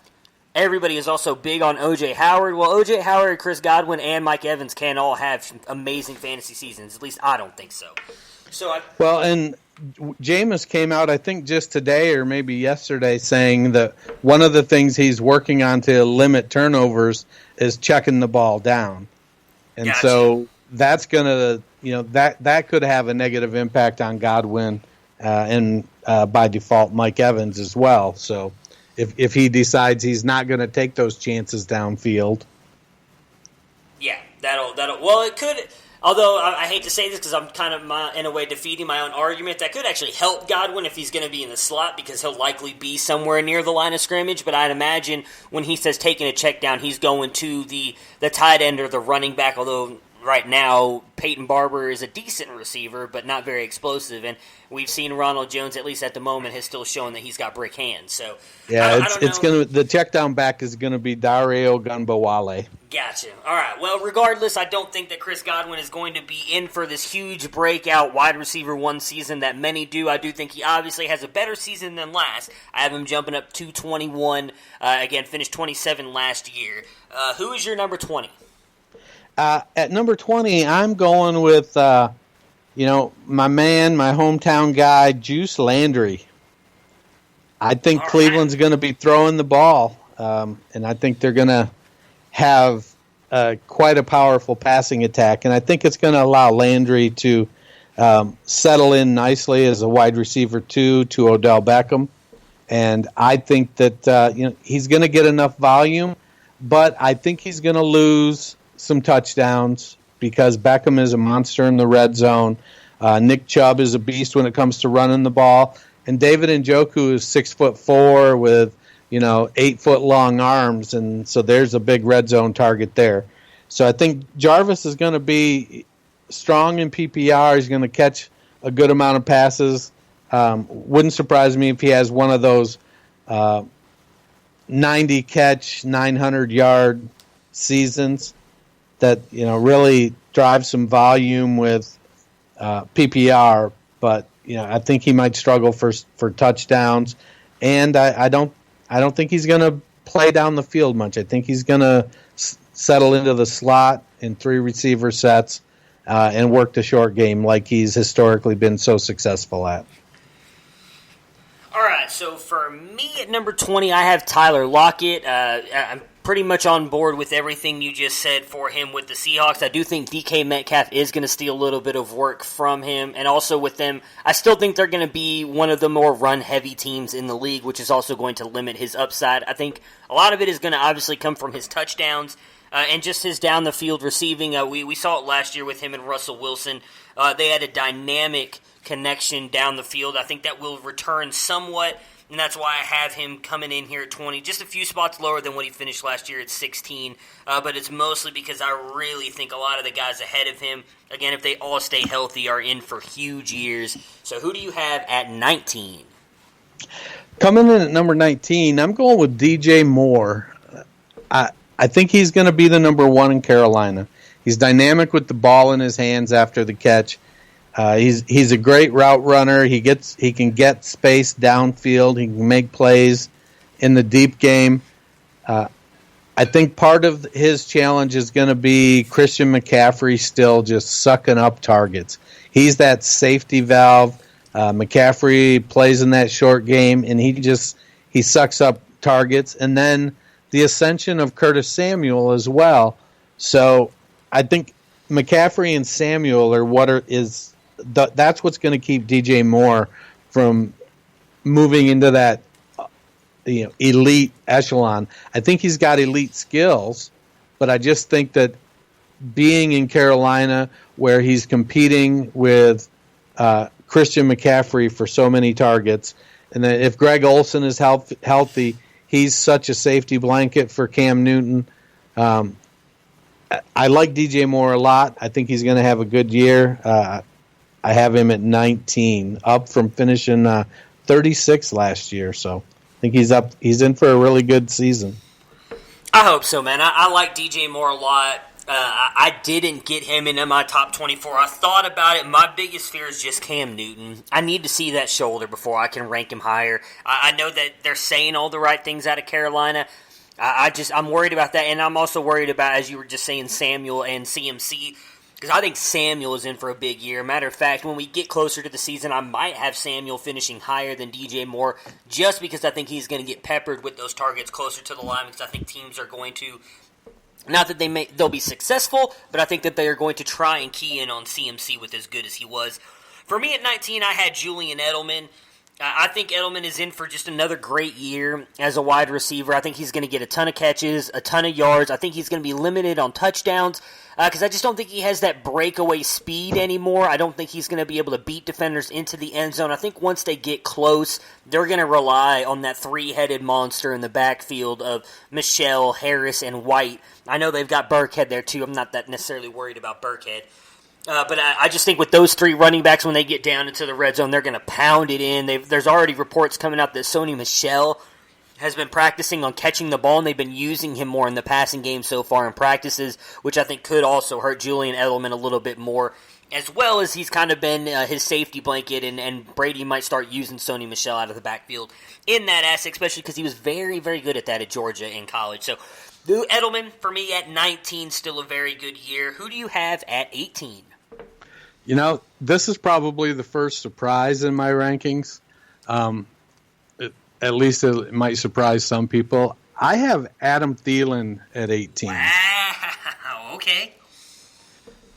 Everybody is also big on O.J. Howard. Well, O.J. Howard, Chris Godwin, and Mike Evans can all have amazing fantasy seasons. At least I don't think so. Well, and Jameis came out, I think, just today or maybe yesterday saying that one of the things he's working on to limit turnovers is checking the ball down. And gotcha. So that's going to, that could have a negative impact on Godwin and by default Mike Evans as well. So if he decides he's not going to take those chances downfield. Yeah, that'll. Well, it could. Although I hate to say this because I'm kind of in a way defeating my own argument, that could actually help Godwin if he's going to be in the slot because he'll likely be somewhere near the line of scrimmage. But I'd imagine when he says taking a check down, he's going to the tight end or the running back. Although right now Peyton Barber is a decent receiver, but not very explosive, and we've seen Ronald Jones, at least at the moment, has still shown that he's got brick hands. So yeah, it's going to the check down back is going to be Dario Gunbowale. Gotcha. All right. Well, regardless, I don't think that Chris Godwin is going to be in for this huge breakout wide receiver one season that many do. I do think he obviously has a better season than last. I have him jumping up to 21. Again, finished 27 last year. Who is your number 20? At number 20, I'm going with, my man, my hometown guy, Juice Landry. I think Cleveland's going to be throwing the ball, and I think they're going to have quite a powerful passing attack, and I think it's going to allow Landry to settle in nicely as a wide receiver to Odell Beckham, and I think that he's going to get enough volume, but I think he's going to lose some touchdowns because Beckham is a monster in the red zone. Nick Chubb is a beast when it comes to running the ball, and David Njoku is 6'4" with 8-foot long arms, and so there's a big red zone target there. So I think Jarvis is going to be strong in PPR. He's going to catch a good amount of passes. Wouldn't surprise me if he has one of those 90 catch, 900-yard seasons that really drive some volume with PPR. But I think he might struggle for touchdowns, and I don't think he's going to play down the field much. I think he's going to settle into the slot in 3 receiver sets and work the short game like he's historically been so successful at. All right, so for me at number 20, I have Tyler Lockett. I'm pretty much on board with everything you just said for him with the Seahawks. I do think DK Metcalf is going to steal a little bit of work from him, and also with them, I still think they're going to be one of the more run-heavy teams in the league, which is also going to limit his upside. I think a lot of it is going to obviously come from his touchdowns and just his down-the-field receiving. We saw it last year with him and Russell Wilson. They had a dynamic connection down the field. I think that will return somewhat, and that's why I have him coming in here at 20, just a few spots lower than what he finished last year at 16, but it's mostly because I really think a lot of the guys ahead of him, again, if they all stay healthy, are in for huge years. So who do you have at 19? Coming in at number 19, I'm going with DJ Moore. I think he's going to be the number 1 in Carolina. He's dynamic with the ball in his hands after the catch. He's a great route runner. He can get space downfield. He can make plays in the deep game. I think part of his challenge is going to be Christian McCaffrey still just sucking up targets. He's that safety valve. McCaffrey plays in that short game, and he sucks up targets. And then the ascension of Curtis Samuel as well. So I think McCaffrey and Samuel are that's what's going to keep DJ Moore from moving into that elite echelon. I think he's got elite skills, but I just think that being in Carolina where he's competing with Christian McCaffrey for so many targets, and then if Greg Olsen is healthy, he's such a safety blanket for Cam Newton. I like DJ Moore a lot. I think he's going to have a good year. I have him at 19, up from finishing 36 last year. So I think he's up. He's in for a really good season. I hope so, man. I like DJ Moore a lot. I didn't get him into my top 24. I thought about it. My biggest fear is just Cam Newton. I need to see that shoulder before I can rank him higher. I know that they're saying all the right things out of Carolina. I'm worried about that, and I'm also worried about, as you were just saying, Samuel and CMC, because I think Samuel is in for a big year. Matter of fact, when we get closer to the season, I might have Samuel finishing higher than DJ Moore, just because I think he's going to get peppered with those targets closer to the line, because I think teams are going to, not that they'll be successful, but I think that they are going to try and key in on CMC with as good as he was. For me at 19, I had Julian Edelman. I think Edelman is in for just another great year as a wide receiver. I think he's going to get a ton of catches, a ton of yards. I think he's going to be limited on touchdowns because I just don't think he has that breakaway speed anymore. I don't think he's going to be able to beat defenders into the end zone. I think once they get close, they're going to rely on that three-headed monster in the backfield of Michelle, Harris, and White. I know they've got Burkhead there too. I'm not that necessarily worried about Burkhead. But I just think with those three running backs, when they get down into the red zone, they're going to pound it in. There's already reports coming out that Sony Michel has been practicing on catching the ball, and they've been using him more in the passing game so far in practices, which I think could also hurt Julian Edelman a little bit more, as well as he's kind of been his safety blanket, and Brady might start using Sony Michel out of the backfield in that aspect, especially because he was very, very good at that at Georgia in college. So Edelman, for me, at 19, still a very good year. Who do you have at 18? You know, this is probably the first surprise in my rankings. At least it might surprise some people. I have Adam Thielen at 18. Wow, okay.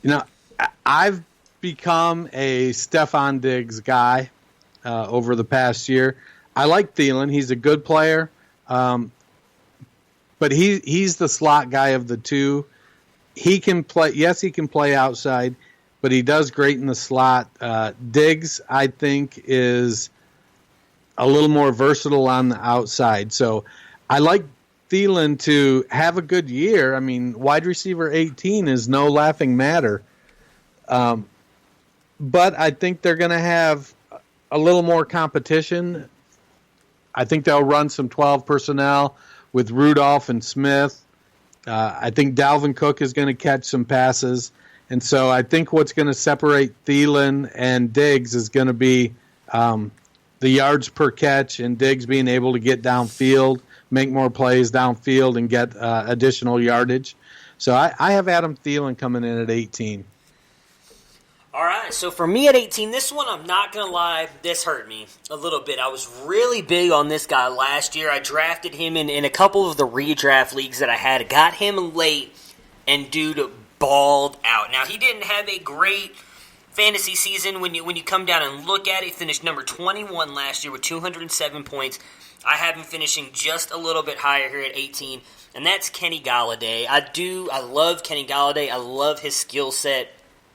You know, I've become a Stephon Diggs guy over the past year. I like Thielen. He's a good player. But he's the slot guy of the two. He can play. Yes, he can play outside, but he does great in the slot. Diggs, I think, is a little more versatile on the outside. So I like Thielen to have a good year. I mean, wide receiver 18 is no laughing matter. But I think they're going to have a little more competition. I think they'll run some 12 personnel with Rudolph and Smith. I think Dalvin Cook is going to catch some passes. And so I think what's going to separate Thielen and Diggs is going to be the yards per catch, and Diggs being able to get downfield, make more plays downfield, and get additional yardage. So I have Adam Thielen coming in at 18. All right, so for me at 18, this one, I'm not going to lie, this hurt me a little bit. I was really big on this guy last year. I drafted him in a couple of the redraft leagues that I had. Got him late, and dude balled out. Now, he didn't have a great fantasy season when you come down and look at it. He finished number 21 last year with 207 points. I have him finishing just a little bit higher here at 18, and that's Kenny Galladay. I love Kenny Galladay. I love his skill set.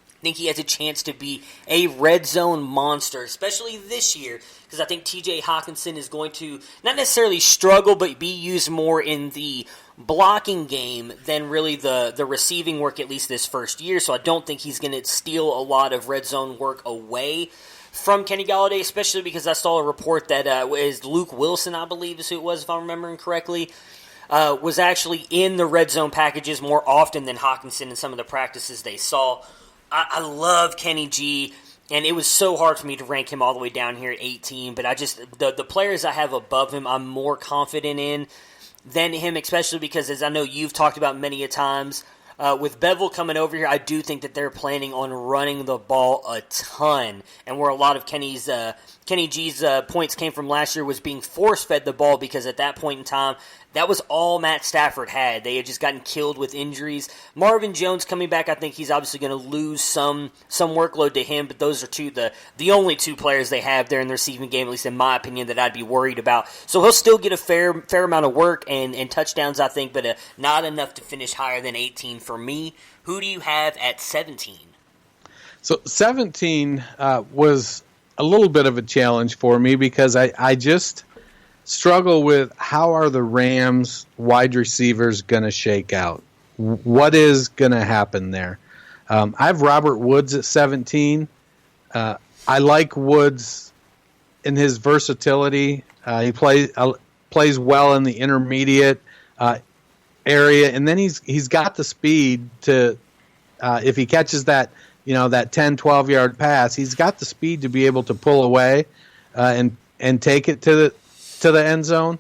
I think he has a chance to be a red zone monster, especially this year, because I think TJ Hawkinson is going to not necessarily struggle, but be used more in the blocking game than really the receiving work, at least this first year. So I don't think he's going to steal a lot of red zone work away from Kenny Galladay, especially because I saw a report that is Luke Wilson, I believe is who it was, if I'm remembering correctly, was actually in the red zone packages more often than Hawkinson in some of the practices they saw. I love Kenny G, and it was so hard for me to rank him all the way down here at 18, but I just the players I have above him, I'm more confident in than him, especially because, as I know you've talked about many a times, with Bevel coming over here, I do think that they're planning on running the ball a ton, and where a lot of Kenny G's points came from last year was being force-fed the ball, because at that point in time, that was all Matt Stafford had. They had just gotten killed with injuries. Marvin Jones coming back, I think he's obviously going to lose some workload to him, but those are the only two players they have there in the receiving game, at least in my opinion, that I'd be worried about. So he'll still get a fair amount of work and touchdowns, I think, but not enough to finish higher than 18 for me. Who do you have at 17? So 17 was a little bit of a challenge for me, because I just struggle with how are the Rams wide receivers going to shake out? What is going to happen there? I have Robert Woods at 17. I like Woods in his versatility. He plays well in the intermediate area, and then he's got the speed to if he catches that 10, 12-yard pass, he's got the speed to be able to pull away and take it to the end zone.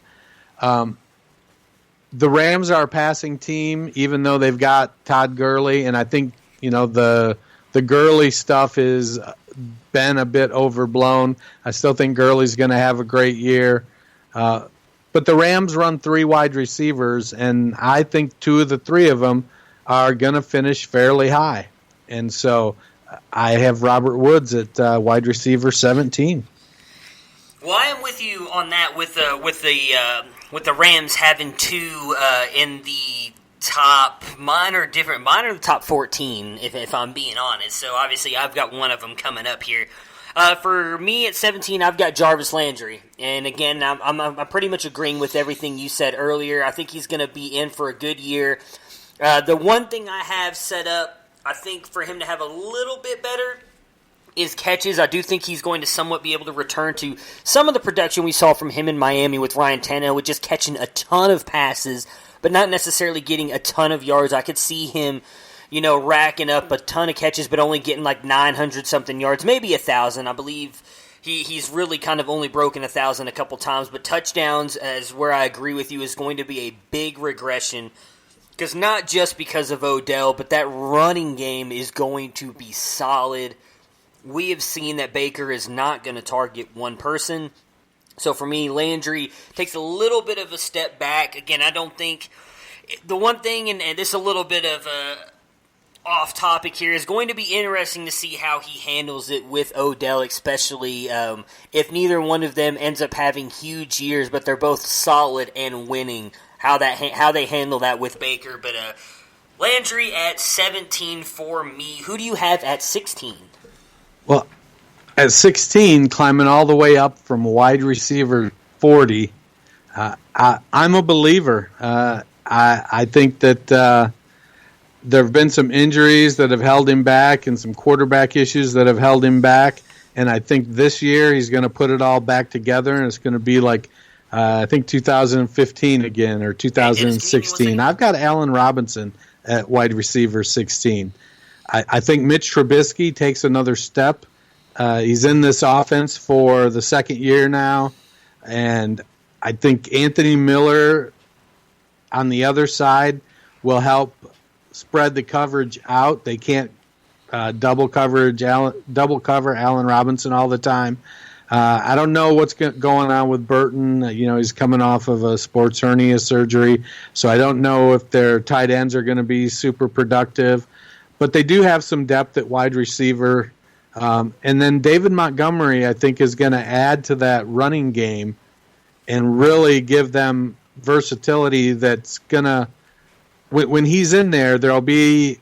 The Rams are a passing team, even though they've got Todd Gurley, and I think the Gurley stuff has been a bit overblown. I still think Gurley's going to have a great year, but the Rams run three wide receivers, and I think two of the three of them are going to finish fairly high, and so I have Robert Woods at wide receiver 17. Well, I am with you on that with the Rams having two in the top. Mine are different. Mine are the top 14, if I'm being honest. So obviously, I've got one of them coming up here. For me at 17, I've got Jarvis Landry, and again, I'm pretty much agreeing with everything you said earlier. I think he's going to be in for a good year. The one thing I have set up, I think, for him to have a little bit better is catches. I do think he's going to somewhat be able to return to some of the production we saw from him in Miami with Ryan Tannehill, with just catching a ton of passes, but not necessarily getting a ton of yards. I could see him, racking up a ton of catches, but only getting like 900-something yards, maybe 1,000. I believe he's really kind of only broken 1,000 a couple times, but touchdowns, as where I agree with you, is going to be a big regression. Because not just because of Odell, but that running game is going to be solid. We have seen that Baker is not going to target one person. So for me, Landry takes a little bit of a step back. Again, I don't think the one thing, and this is a little bit of a off topic here, is going to be interesting to see how he handles it with Odell, especially if neither one of them ends up having huge years, but they're both solid and winning. How they handle that with Baker. But Landry at 17 for me. Who do you have at 16? Well, at 16, climbing all the way up from wide receiver 40, I'm a believer. I think that there have been some injuries that have held him back and some quarterback issues that have held him back. And I think this year he's going to put it all back together, and it's going to be like, I think 2015 again, or 2016. I've got Allen Robinson at wide receiver 16. I think Mitch Trubisky takes another step. He's in this offense for the second year now, and I think Anthony Miller on the other side will help spread the coverage out. They can't double cover Allen Robinson all the time. I don't know what's going on with Burton. He's coming off of a sports hernia surgery, so I don't know if their tight ends are going to be super productive. But they do have some depth at wide receiver. And then David Montgomery, I think, is going to add to that running game and really give them versatility that's going to, when he's in there, the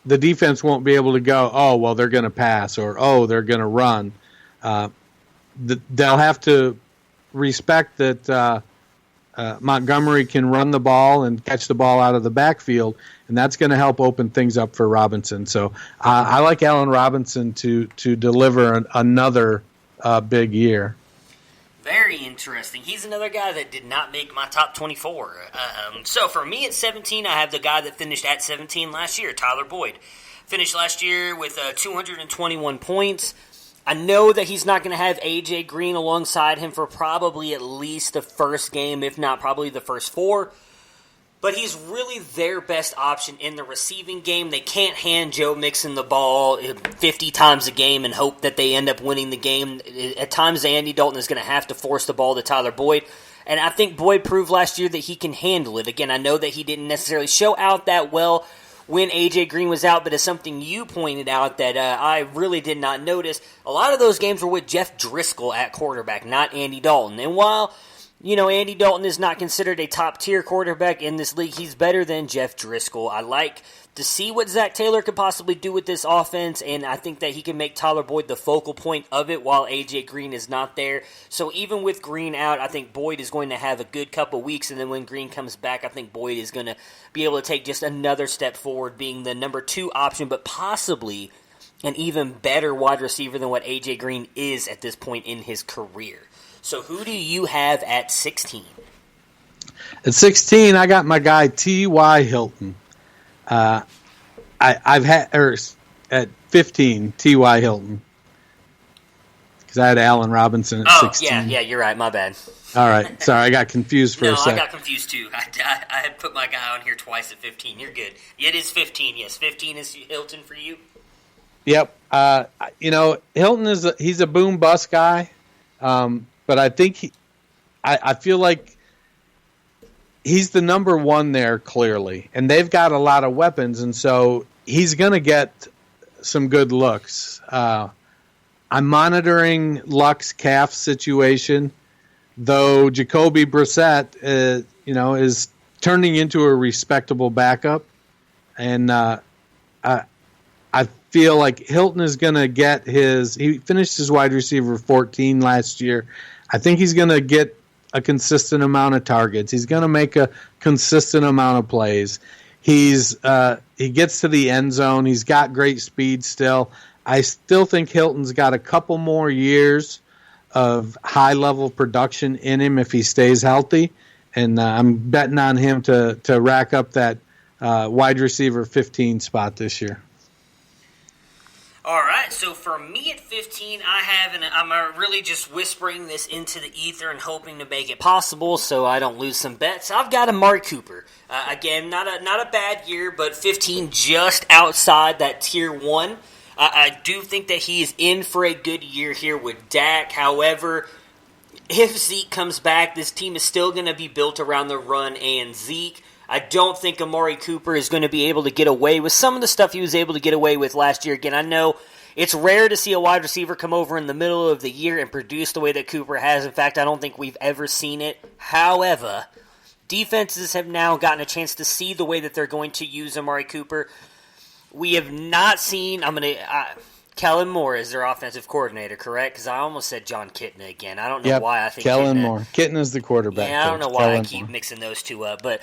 defense won't be able to go, oh, well, they're going to pass, or, oh, they're going to run. They'll have to respect that Montgomery can run the ball and catch the ball out of the backfield, and that's going to help open things up for Robinson. So I like Allen Robinson to deliver another big year. Very interesting. He's another guy that did not make my top 24. So for me at 17, I have the guy that finished at 17 last year, Tyler Boyd. Finished last year with 221 points. I know that he's not going to have A.J. Green alongside him for probably at least the first game, if not probably the first 4. But he's really their best option in the receiving game. They can't hand Joe Mixon the ball 50 times a game and hope that they end up winning the game. At times, Andy Dalton is going to have to force the ball to Tyler Boyd. And I think Boyd proved last year that he can handle it. Again, I know that he didn't necessarily show out that well when A.J. Green was out, but it's something you pointed out that I really did not notice. A lot of those games were with Jeff Driscoll at quarterback, not Andy Dalton. And while, Andy Dalton is not considered a top-tier quarterback in this league, he's better than Jeff Driscoll. I like to see what Zach Taylor could possibly do with this offense, and I think that he can make Tyler Boyd the focal point of it while A.J. Green is not there. So even with Green out, I think Boyd is going to have a good couple weeks, and then when Green comes back, I think Boyd is going to be able to take just another step forward, being the number 2 option, but possibly an even better wide receiver than what A.J. Green is at this point in his career. So who do you have at 16? At 16, I got my guy T.Y. Hilton. I've had at 15 T.Y. Hilton because I had Allen Robinson at 16. Yeah, you're right. My bad. All right, sorry, I got confused for a second. No, I got confused too. I had put my guy on here twice at 15. You're good. It is 15. Yes, 15 is Hilton for you. Yep. Hilton he's a boom bust guy, but I think I feel like he's the number 1 there, clearly. And they've got a lot of weapons, and so he's going to get some good looks. I'm monitoring Luck's calf situation, though Jacoby Brissett, is turning into a respectable backup. And I feel like Hilton is going to get he finished his wide receiver 14 last year. I think he's going to get a consistent amount of targets. He's going to make a consistent amount of plays. He gets to the end zone. He's got great speed still. I still think Hilton's got a couple more years of high-level production in him if he stays healthy, and I'm betting on him to rack up that wide receiver 15 spot this year. All right, so for me at 15, I'm really just whispering this into the ether and hoping to make it possible so I don't lose some bets. I've got Amari Cooper. Again, not a bad year, but 15 just outside that tier 1. I do think that he is in for a good year here with Dak. However, if Zeke comes back, this team is still going to be built around the run and Zeke. I don't think Amari Cooper is going to be able to get away with some of the stuff he was able to get away with last year. Again, I know it's rare to see a wide receiver come over in the middle of the year and produce the way that Cooper has. In fact, I don't think we've ever seen it. However, defenses have now gotten a chance to see the way that they're going to use Amari Cooper. We have not seen, Kellen Moore is their offensive coordinator, correct? Because I almost said John Kitna again. I don't know why I think Kellen Moore. Kitna is the quarterback. Yeah, I don't know why I keep mixing those two up. But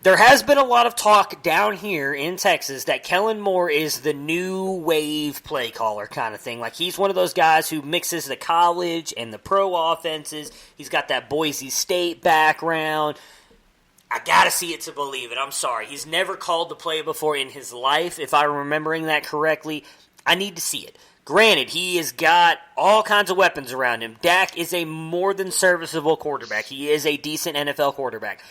there has been a lot of talk down here in Texas that Kellen Moore is the new wave play caller kind of thing. Like, he's one of those guys who mixes the college and the pro offenses. He's got that Boise State background. I gotta see it to believe it. I'm sorry. He's never called the play before in his life, if I'm remembering that correctly. I need to see it. Granted, he has got all kinds of weapons around him. Dak is a more than serviceable quarterback. He is a decent NFL quarterback.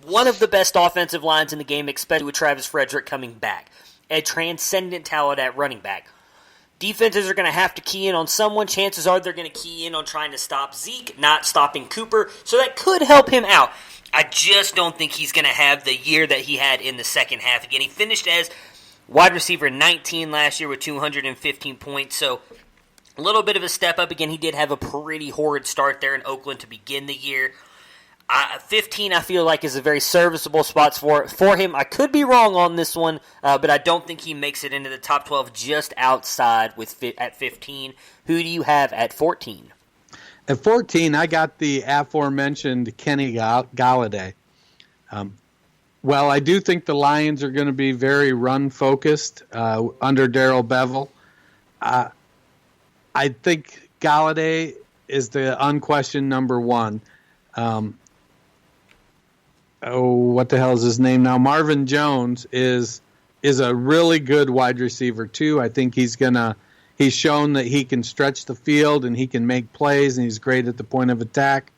One of the best offensive lines in the game, especially with Travis Frederick coming back. A transcendent talent at running back. Defenses are going to have to key in on someone. Chances are they're going to key in on trying to stop Zeke, not stopping Cooper. So that could help him out. I just don't think he's going to have the year that he had in the second half. Again, he finished as wide receiver 19 last year with 215 points. So a little bit of a step up. Again, he did have a pretty horrid start there in Oakland to begin the year. 15, I feel like, is a very serviceable spot for him. I could be wrong on this one, but I don't think he makes it into the top 12, just outside at 15. Who do you have at 14? At 14, I got the aforementioned Kenny Galladay. Well, I do think the Lions are going to be very run-focused under Darrell Bevell. I think Galladay is the unquestioned number one. What the hell is his name now? Marvin Jones is a really good wide receiver too. I think he's shown that he can stretch the field and he can make plays and he's great at the point of attack.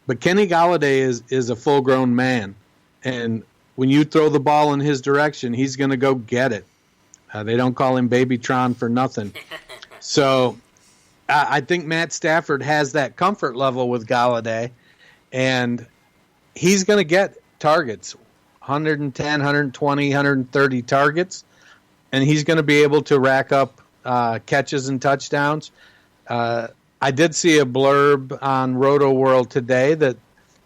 But Kenny Galladay is a full-grown man, and when you throw the ball in his direction, he's going to go get it. They don't call him Babytron for nothing. So I think Matt Stafford has that comfort level with Galladay, and he's going to get targets, 110, 120, 130 targets, and he's going to be able to rack up catches and touchdowns. I did see a blurb on Roto World today that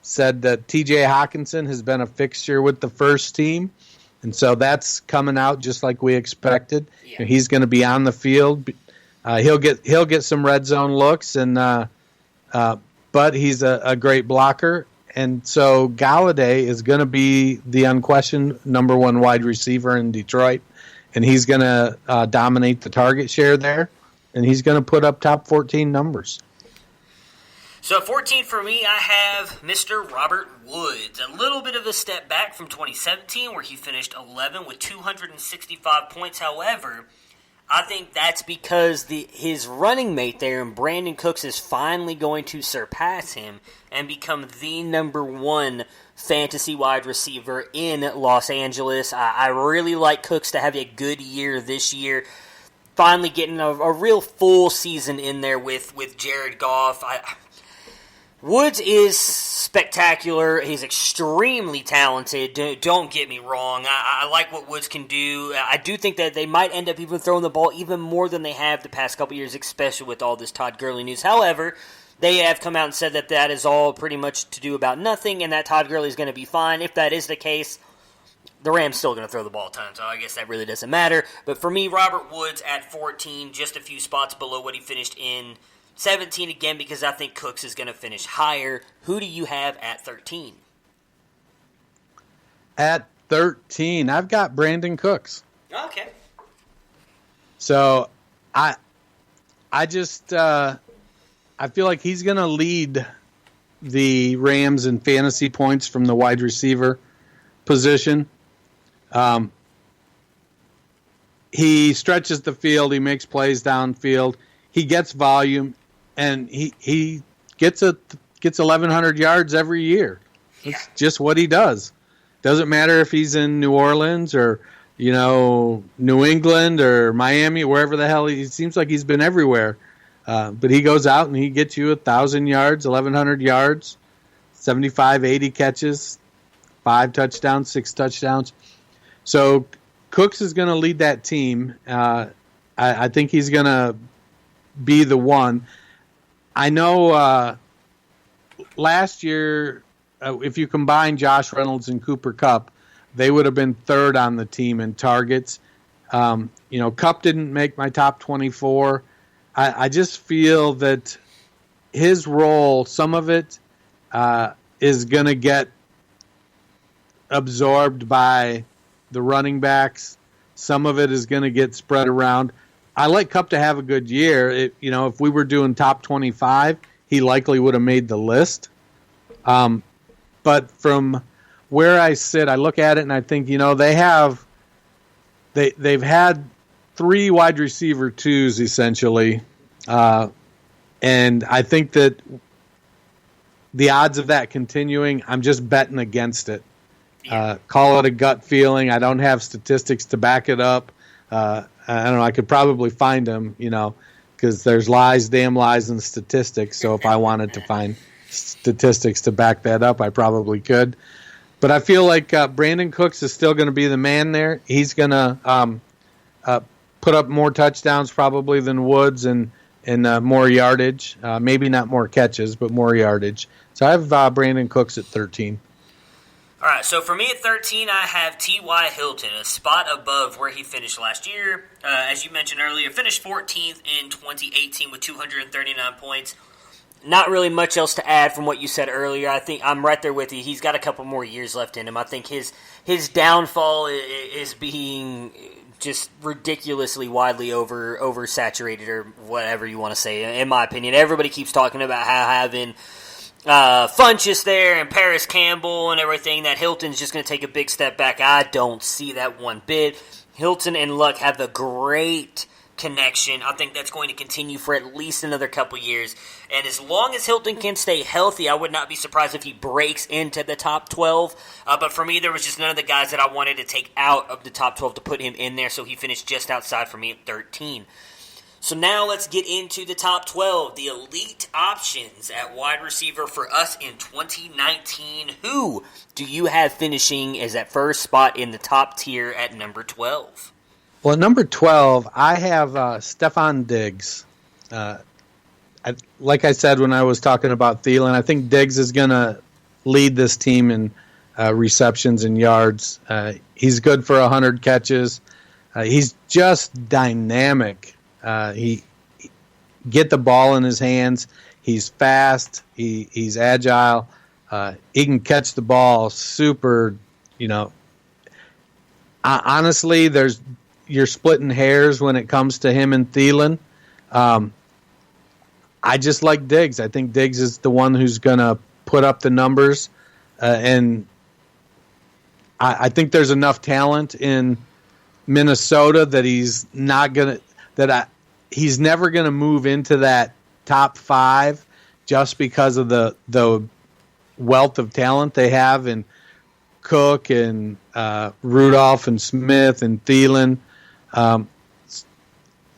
said that T.J. Hawkinson has been a fixture with the first team, and so that's coming out just like we expected. Yeah. He's going to be on the field. He'll get some red zone looks, and but he's a great blocker. And so Galladay is going to be the unquestioned number one wide receiver in Detroit, and he's going to dominate the target share there, and he's going to put up top 14 numbers. So at 14 for me, I have Mr. Robert Woods. A little bit of a step back from 2017 where he finished 11 with 265 points. However, I think that's because his running mate there, and Brandon Cooks, is finally going to surpass him and become the number one fantasy wide receiver in Los Angeles. I really like Cooks to have a good year this year. Finally getting a real full season in there with Jared Goff. Woods is spectacular. He's extremely talented. Don't get me wrong. I like what Woods can do. I do think that they might end up even throwing the ball even more than they have the past couple years, especially with all this Todd Gurley news. However, they have come out and said that is all pretty much to do about nothing, and that Todd Gurley is going to be fine. If that is the case, the Rams still going to throw the ball a ton, so I guess that really doesn't matter. But for me, Robert Woods at 14, just a few spots below what he finished in 17 again, because I think Cooks is going to finish higher. Who do you have at 13? At 13, I've got Brandon Cooks. Okay. So I just I feel like he's going to lead the Rams in fantasy points from the wide receiver position. He stretches the field. He makes plays downfield. He gets volume, and he gets 1,100 yards every year. That's just what he does. Doesn't matter if he's in New Orleans or New England or Miami, wherever the hell he seems like he's been everywhere. But he goes out and he gets you 1,000 yards, 1,100 yards, 75, 80 catches, 5 touchdowns, 6 touchdowns. So Cooks is going to lead that team. I think he's going to be the one. I know last year, if you combine Josh Reynolds and Cooper Kupp, they would have been third on the team in targets. Kupp didn't make my top 24. I just feel that his role, some of it, is going to get absorbed by the running backs. Some of it is going to get spread around. I like Kupp to have a good year. If we were doing top 25, he likely would have made the list. But from where I sit, I look at it and I think, they've had 3 wide receiver 2s essentially, and I think that the odds of that continuing, I'm just betting against it. Call it a gut feeling. I don't have statistics to back it up. I don't know. I could probably find them, because there's lies, damn lies, and statistics. So if I wanted to find statistics to back that up, I probably could. But I feel like Brandon Cooks is still going to be the man there. He's going to put up more touchdowns probably than Woods and more yardage. Maybe not more catches, but more yardage. So I have Brandon Cooks at 13. All right, so for me at 13, I have T.Y. Hilton, a spot above where he finished last year. As you mentioned earlier, finished 14th in 2018 with 239 points. Not really much else to add from what you said earlier. I think I'm right there with you. He's got a couple more years left in him. I think his downfall is being just ridiculously widely oversaturated, or whatever you want to say, in my opinion. Everybody keeps talking about how having Funchess there and Paris Campbell and everything, that Hilton's just going to take a big step back. I don't see that one bit. Hilton and Luck have a great connection. I think that's going to continue for at least another couple years. And as long as Hilton can stay healthy, I would not be surprised if he breaks into the top 12. But for me, there was just none of the guys that I wanted to take out of the top 12 to put him in there, so he finished just outside for me at 13. So now let's get into the top 12, the elite options at wide receiver for us in 2019. Who do you have finishing as that first spot in the top tier at number 12? Well, at number 12, I have Stephon Diggs. Like I said when I was talking about Thielen, I think Diggs is going to lead this team in receptions and yards. He's good for 100 catches. He's just dynamic. He get the ball in his hands. He's fast. He's agile. He can catch the ball super. Honestly, you're splitting hairs when it comes to him and Thielen. I just like Diggs. I think Diggs is the one who's going to put up the numbers, and I think there's enough talent in Minnesota that he's not going to. He's never going to move into that top 5 just because of the wealth of talent they have in Cook and Rudolph and Smith and Thielen.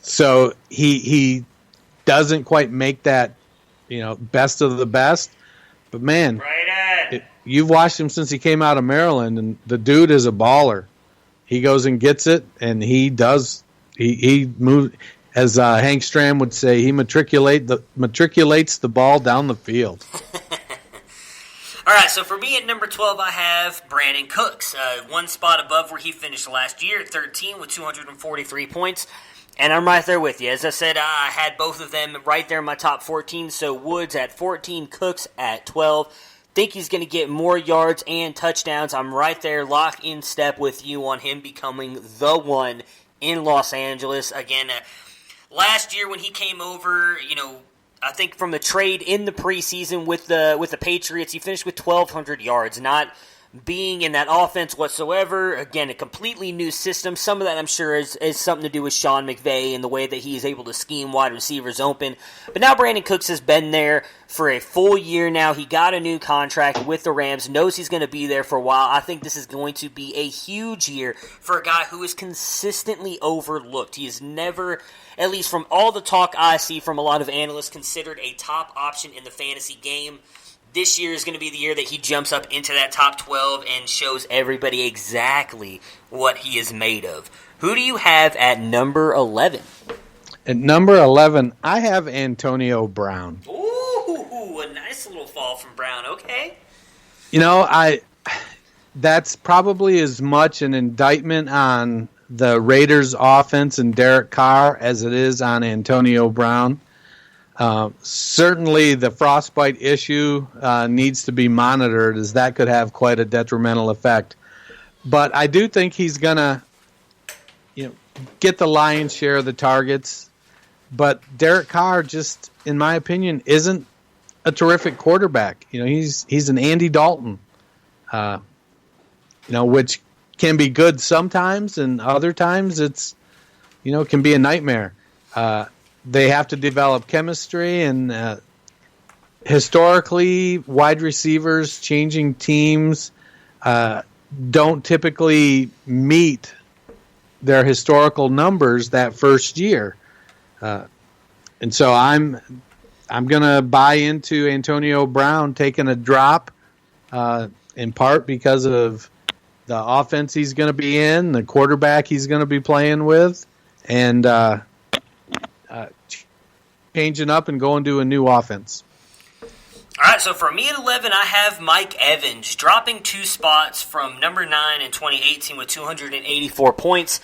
So he doesn't quite make that, best of the best. But man, you've watched him since he came out of Maryland, and the dude is a baller. He goes and gets it, and he does. He moves. As Hank Stram would say, he matriculates the ball down the field. All right, so for me at number 12, I have Brandon Cooks, one spot above where he finished last year at 13 with 243 points. And I'm right there with you. As I said, I had both of them right there in my top 14. So Woods at 14, Cooks at 12. Think he's going to get more yards and touchdowns. I'm right there, lock in step with you on him becoming the one in Los Angeles. Again, last year when he came over, I think from the trade in the preseason with the Patriots, he finished with 1,200 yards, not being in that offense whatsoever. Again, a completely new system. Some of that, I'm sure, is something to do with Sean McVay and the way that he is able to scheme wide receivers open. But now Brandon Cooks has been there for a full year now. He got a new contract with the Rams, knows he's going to be there for a while. I think this is going to be a huge year for a guy who is consistently overlooked. He is never, at least from all the talk I see from a lot of analysts, considered a top option in the fantasy game. This year is going to be the year that he jumps up into that top 12 and shows everybody exactly what he is made of. Who do you have at number 11? At number 11, I have Antonio Brown. Ooh, a nice little fall from Brown. Okay. That's probably as much an indictment on the Raiders offense and Derek Carr as it is on Antonio Brown. Certainly the frostbite issue needs to be monitored, as that could have quite a detrimental effect. But I do think he's going to get the lion's share of the targets. But Derek Carr just, in my opinion, isn't a terrific quarterback. He's an Andy Dalton, which can be good sometimes, and other times it's, can be a nightmare. They have to develop chemistry, and historically, wide receivers changing teams don't typically meet their historical numbers that first year. And so I'm going to buy into Antonio Brown taking a drop, in part because of the offense he's going to be in, the quarterback he's going to be playing with, and changing up and going to a new offense. All right, so for me at 11, I have Mike Evans, dropping 2 spots from number 9 in 2018 with 284 points.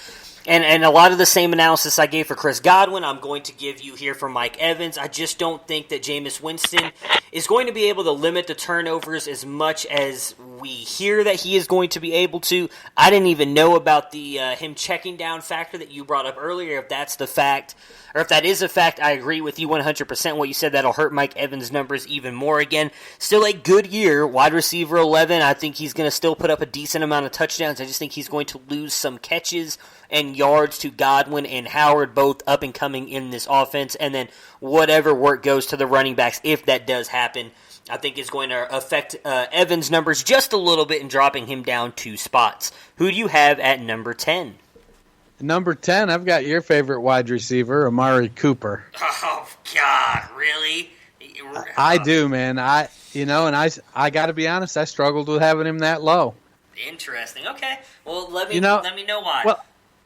And a lot of the same analysis I gave for Chris Godwin, I'm going to give you here for Mike Evans. I just don't think that Jameis Winston is going to be able to limit the turnovers as much as we hear that he is going to be able to. I didn't even know about the him checking down factor that you brought up earlier. If that's the fact, or if that is a fact, I agree with you 100%. What you said, that'll hurt Mike Evans' numbers even more again. Still a good year, wide receiver 11. I think he's going to still put up a decent amount of touchdowns. I just think he's going to lose some catches and yards to Godwin and Howard, both up and coming in this offense. And then whatever work goes to the running backs, if that does happen, I think is going to affect Evans' numbers just a little bit and dropping him down 2 spots. Who do you have at number 10? Number 10, I've got your favorite wide receiver, Amari Cooper. Oh, God, really? I do, man. I got to be honest, I struggled with having him that low. Interesting. Okay. Well, let me know why. Well,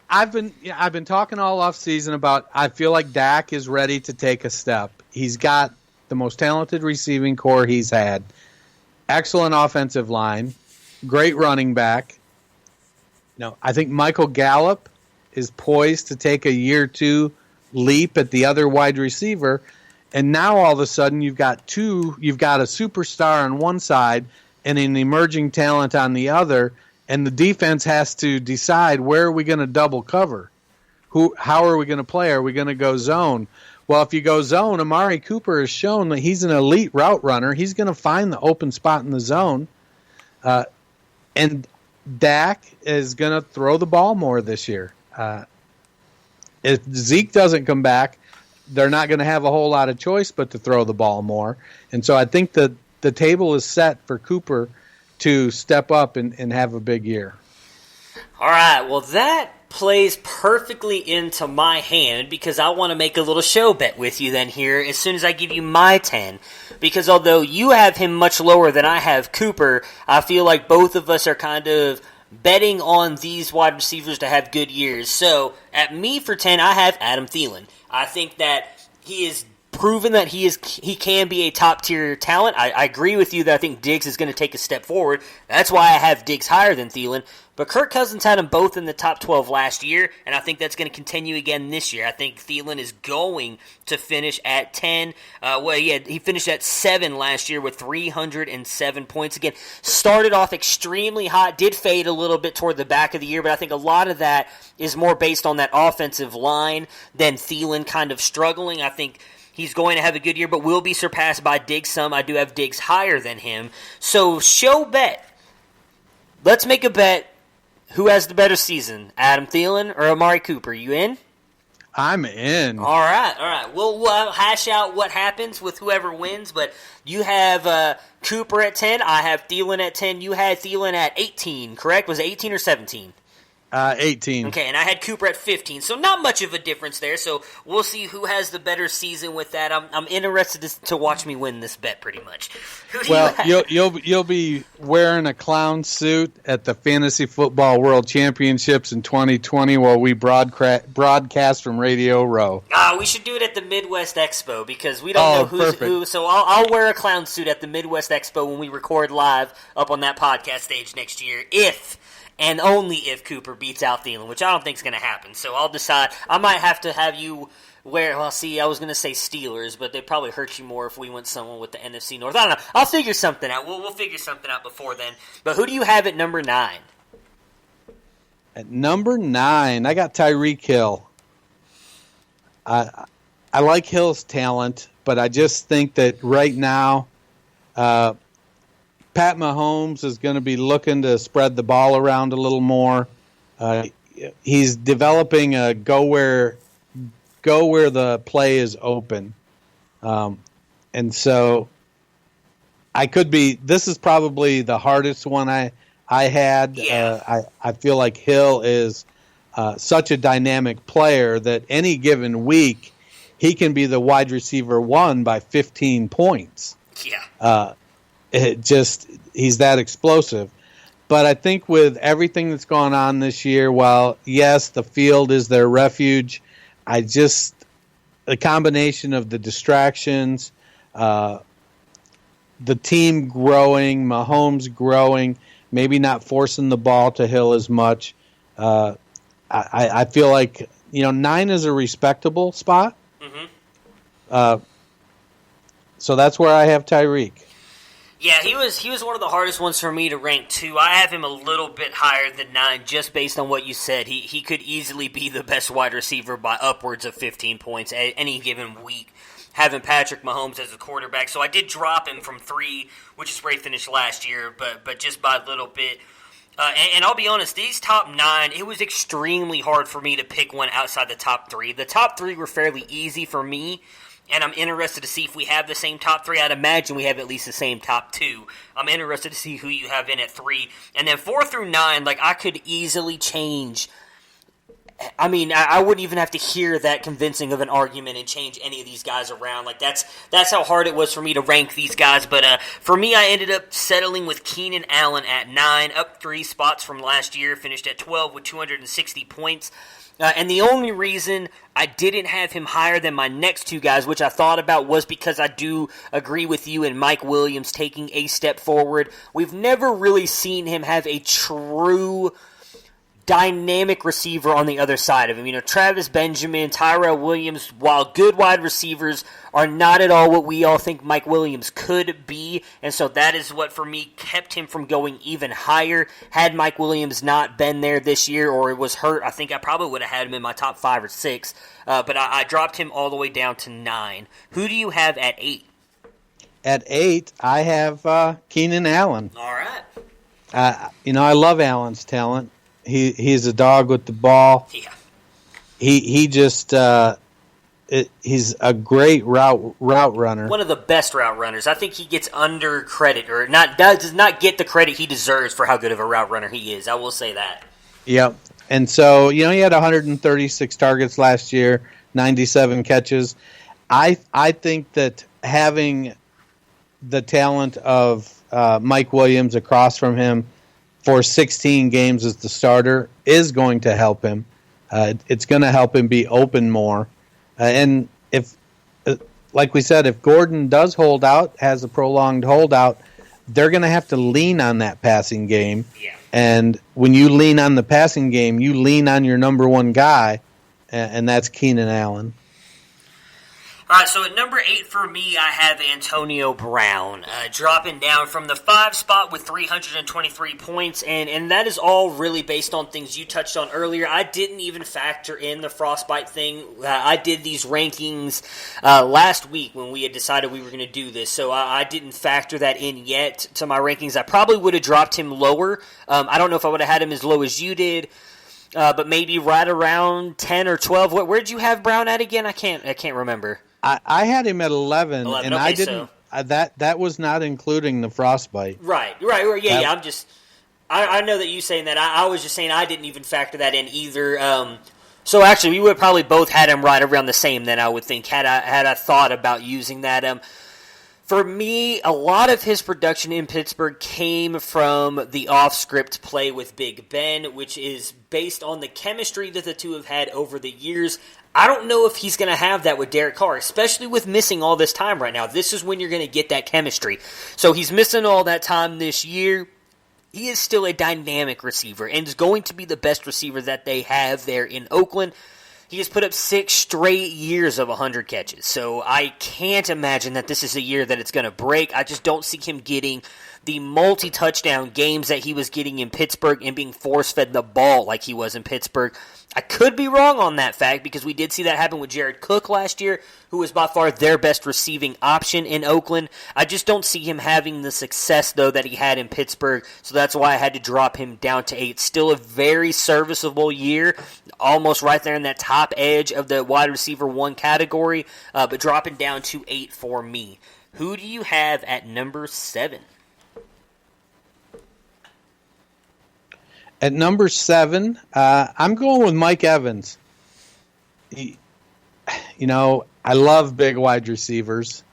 I've been talking all off season about I feel like Dak is ready to take a step. He's got the most talented receiving core he's had, excellent offensive line, great running back. I think Michael Gallup is poised to take a year 2 leap at the other wide receiver, and now all of a sudden you've got a superstar on one side and an emerging talent on the other. And the defense has to decide, where are we going to double cover? How are we going to play? Are we going to go zone? Well, if you go zone, Amari Cooper has shown that he's an elite route runner. He's going to find the open spot in the zone. And Dak is going to throw the ball more this year. If Zeke doesn't come back, they're not going to have a whole lot of choice but to throw the ball more. And so I think that the table is set for Cooper to step up and have a big year. All right, well, that plays perfectly into my hand because I want to make a little show bet with you then here as soon as I give you my 10. Because although you have him much lower than I have Cooper, I feel like both of us are kind of betting on these wide receivers to have good years. So at me for 10, I have Adam Thielen. I think that he is proven that he can be a top-tier talent. I agree with you that I think Diggs is going to take a step forward. That's why I have Diggs higher than Thielen. But Kirk Cousins had them both in the top 12 last year, and I think that's going to continue again this year. I think Thielen is going to finish at 10. He finished at 7 last year with 307 points. Again, started off extremely hot, did fade a little bit toward the back of the year, but I think a lot of that is more based on that offensive line than Thielen kind of struggling. I think he's going to have a good year, but will be surpassed by Diggs some. I do have Diggs higher than him. So, show bet. Let's make a bet. Who has the better season, Adam Thielen or Amari Cooper? You in? I'm in. All right. We'll hash out what happens with whoever wins, but you have Cooper at 10. I have Thielen at 10. You had Thielen at 18, correct? Was it 18 or 17? 18. Okay, and I had Cooper at 15, so not much of a difference there. So we'll see who has the better season with that. I'm interested to watch me win this bet, pretty much. Who do you have? You'll be wearing a clown suit at the Fantasy Football World Championships in 2020 while we broadcast from Radio Row. We should do it at the Midwest Expo because we don't know who's who. So I'll wear a clown suit at the Midwest Expo when we record live up on that podcast stage next year, if and only if Cooper beats out Thielen, which I don't think is going to happen. So I'll decide. I might have to have you wear, I was going to say Steelers, but they'd probably hurt you more if we went someone with the NFC North. I don't know. I'll figure something out. We'll figure something out before then. But who do you have at number 9? At number 9, I got Tyreek Hill. I like Hill's talent, but I just think that right now, Pat Mahomes is going to be looking to spread the ball around a little more. He's developing a go where the play is open. And so this is probably the hardest one I had. Yeah. I feel like Hill is such a dynamic player that any given week he can be the wide receiver 1 by 15 points. Yeah. He's that explosive. But I think with everything that's gone on this year, while yes, the field is their refuge, the combination of the distractions, the team growing, Mahomes growing, maybe not forcing the ball to Hill as much. I feel like 9 is a respectable spot. Mm-hmm. So that's where I have Tyreek. Yeah, he was one of the hardest ones for me to rank too. I have him a little bit higher than 9 just based on what you said. He could easily be the best wide receiver by upwards of 15 points at any given week, having Patrick Mahomes as a quarterback. So I did drop him from 3, which is where he finished last year, but just by a little bit. And I'll be honest, these top 9, it was extremely hard for me to pick one outside the top 3. The top 3 were fairly easy for me. And I'm interested to see if we have the same top 3. I'd imagine we have at least the same top 2. I'm interested to see who you have in at 3. And then 4 through 9, I could easily change. I mean, I wouldn't even have to hear that convincing of an argument and change any of these guys around. That's how hard it was for me to rank these guys. But for me, I ended up settling with Keenan Allen at 9, up 3 spots from last year, finished at 12 with 260 points. And the only reason I didn't have him higher than my next 2 guys, which I thought about, was because I do agree with you in Mike Williams taking a step forward. We've never really seen him have a true dynamic receiver on the other side of him. Travis Benjamin, Tyrell Williams, while good wide receivers, are not at all what we all think Mike Williams could be, and so that is what, for me, kept him from going even higher. Had Mike Williams not been there this year, or it was hurt, I think I probably would have had him in my top 5 or 6, but I dropped him all the way down to 9. Who do you have at 8? At 8, I have Keenan Allen. All right. I love Allen's talent. He's a dog with the ball. Yeah. He just he's a great route runner. One of the best route runners. I think he gets under credit, or does not get the credit he deserves for how good of a route runner he is. I will say that. Yep. And so, he had 136 targets last year, 97 catches. I think that having the talent of Mike Williams across from him for 16 games as the starter is going to help him. It's going to help him be open more. And if like we said, if Gordon does hold out, has a prolonged holdout, they're going to have to lean on that passing game. Yeah. And when you lean on the passing game, you lean on your number one guy, and that's Keenan Allen. All right, so at number 8 for me, I have Antonio Brown, dropping down from the 5 spot with 323 points, and that is all really based on things you touched on earlier. I didn't even factor in the frostbite thing. I did these rankings last week when we had decided we were going to do this, so I didn't factor that in yet to my rankings. I probably would have dropped him lower. I don't know if I would have had him as low as you did. But maybe right around 10 or 12. Where'd you have Brown at again? I can't remember. I had him at 11, and okay, I didn't. So. That was not including the frostbite. Right. Yeah. I know that you saying that. I was just saying I didn't even factor that in either. So actually, we would probably both had him right around the same. Then I would think had I thought about using that. For me, a lot of his production in Pittsburgh came from the off-script play with Big Ben, which is based on the chemistry that the two have had over the years. I don't know if he's going to have that with Derek Carr, especially with missing all this time right now. This is when you're going to get that chemistry. So he's missing all that time this year. He is still a dynamic receiver and is going to be the best receiver that they have there in Oakland. He has put up 6 straight years of 100 catches, so I can't imagine that this is a year that it's going to break. I just don't see him getting the multi-touchdown games that he was getting in Pittsburgh and being force-fed the ball like he was in Pittsburgh. I could be wrong on that fact because we did see that happen with Jared Cook last year, who was by far their best receiving option in Oakland. I just don't see him having the success, though, that he had in Pittsburgh, so that's why I had to drop him down to 8. Still a very serviceable year, almost right there in that top edge of the wide receiver 1 category, but dropping down to 8 for me. Who do you have at number 7? At number 7, I'm going with Mike Evans. I love big wide receivers.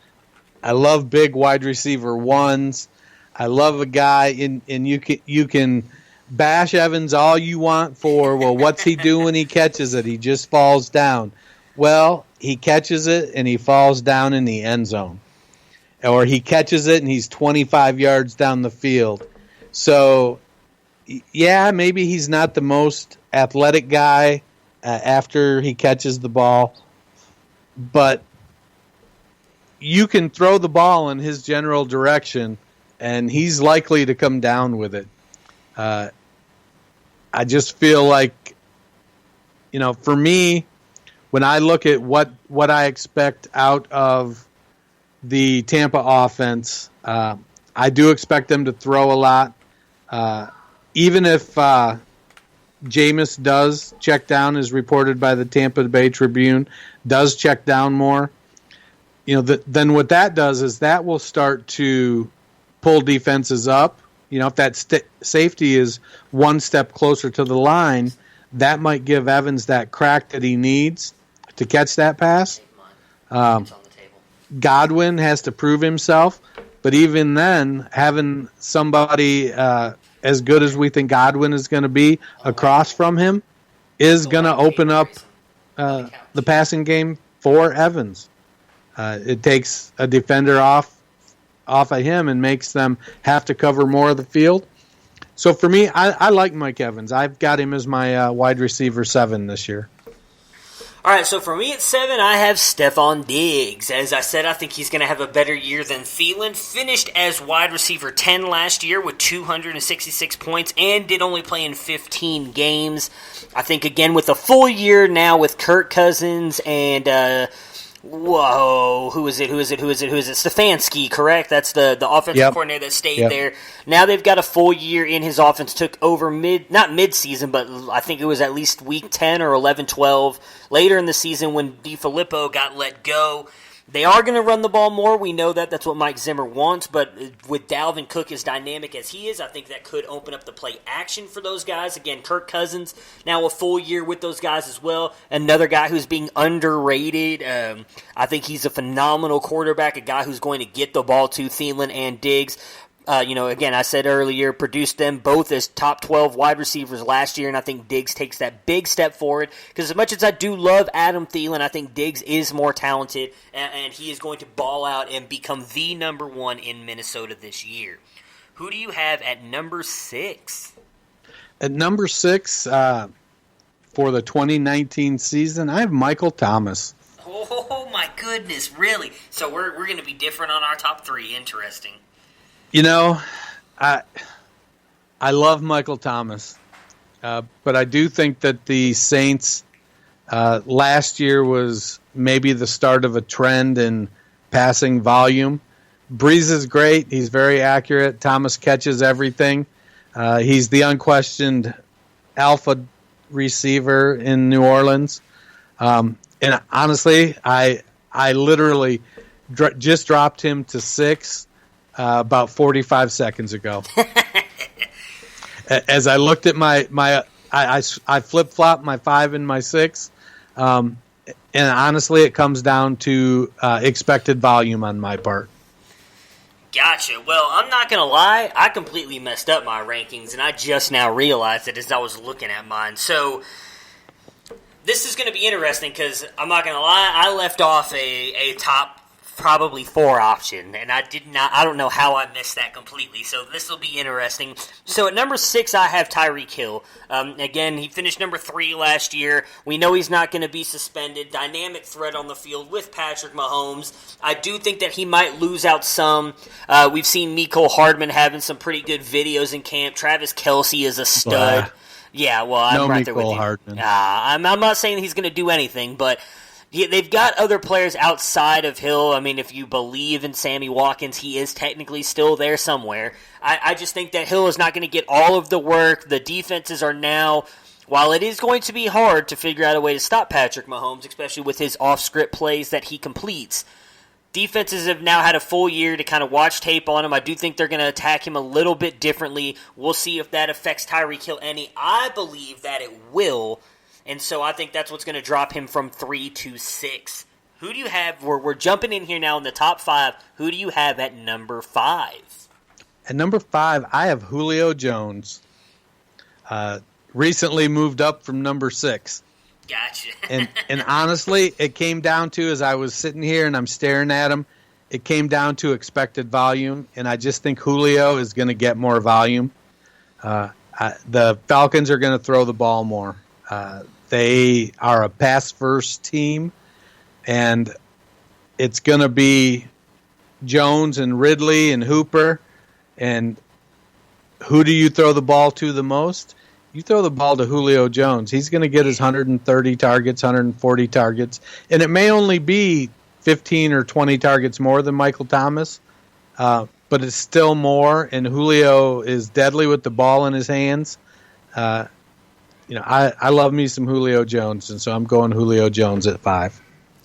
I love big wide receiver 1s. I love a guy, and you can bash Evans all you want for, well, what's he do when he catches it? He just falls down. Well, he catches it, and he falls down in the end zone. Or he catches it, and he's 25 yards down the field. So, yeah, maybe he's not the most athletic guy after he catches the ball, but you can throw the ball in his general direction, and he's likely to come down with it. I just feel like, for me, when I look at what I expect out of the Tampa offense, I do expect them to throw a lot. Even if Jameis does check down, as reported by the Tampa Bay Tribune, does check down more, then what that does is that will start to pull defenses up. If that safety is one step closer to the line, that might give Evans that crack that he needs to catch that pass. Godwin has to prove himself, but even then, having somebody as good as we think Godwin is going to be across from him is going to open up the passing game for Evans. It takes a defender off of him and makes them have to cover more of the field. So for me, I like Mike Evans. I've got him as my wide receiver 7 this year. All right, so for me at 7, I have Stephon Diggs. As I said, I think he's going to have a better year than Thielen. Finished as wide receiver 10 last year with 266 points and did only play in 15 games. I think, again, with a full year now with Kirk Cousins and who is it? Stefanski, correct? That's the offensive coordinator that stayed there. Now they've got a full year in his offense. Took over not mid-season, but I think it was at least week 10 or 11, 12. Later in the season when DiFilippo got let go. They are going to run the ball more. We know that. That's what Mike Zimmer wants. But with Dalvin Cook as dynamic as he is, I think that could open up the play action for those guys. Again, Kirk Cousins, now a full year with those guys as well. Another guy who's being underrated. I think he's a phenomenal quarterback, a guy who's going to get the ball to Thielen and Diggs. Again, I said earlier, produced them both as top 12 wide receivers last year, and I think Diggs takes that big step forward. Because as much as I do love Adam Thielen, I think Diggs is more talented, and he is going to ball out and become the number one in Minnesota this year. Who do you have at number 6? At number 6, for the 2019 season, I have Michael Thomas. Oh my goodness, really? So we're going to be different on our top 3. Interesting. I love Michael Thomas, but I do think that the Saints last year was maybe the start of a trend in passing volume. Breeze is great. He's very accurate. Thomas catches everything. He's the unquestioned alpha receiver in New Orleans. And honestly, I literally just dropped him to 6 about 45 seconds ago. As I looked at I flip-flopped my 5 and my 6. And honestly, it comes down to expected volume on my part. Gotcha. Well, I'm not going to lie. I completely messed up my rankings, and I just now realized it as I was looking at mine. So this is going to be interesting because I'm not going to lie. I left off a top probably 4 option, and I don't know how I missed that completely, so this will be interesting. So at number 6, I have Tyreek Hill. Again, he finished number 3 last year. We know he's not going to be suspended. Dynamic threat on the field with Patrick Mahomes. I do think that he might lose out some. We've seen Mecole Hardman having some pretty good videos in camp. Travis Kelce is a stud. Yeah, well, I'm right there with you. Hardman. I'm not saying he's going to do anything, but they've got other players outside of Hill. I mean, if you believe in Sammy Watkins, he is technically still there somewhere. I just think that Hill is not going to get all of the work. The defenses are now, while it is going to be hard to figure out a way to stop Patrick Mahomes, especially with his off-script plays that he completes, defenses have now had a full year to kind of watch tape on him. I do think they're going to attack him a little bit differently. We'll see if that affects Tyreek Hill any. I believe that it will. And so I think that's what's going to drop him from 3 to 6. Who do you have? We're jumping in here now in the top 5. Who do you have at number 5? At number 5, I have Julio Jones. Recently moved up from number 6. Gotcha. and honestly, it came down to, as I was sitting here and I'm staring at him, it came down to expected volume, and I just think Julio is going to get more volume. The Falcons are going to throw the ball more. They are a pass-first team, and it's going to be Jones and Ridley and Hooper. And who do you throw the ball to the most? You throw the ball to Julio Jones. He's going to get his 130 targets, 140 targets, and it may only be 15 or 20 targets more than Michael Thomas, but it's still more, and Julio is deadly with the ball in his hands. I love me some Julio Jones, and so I'm going Julio Jones at 5.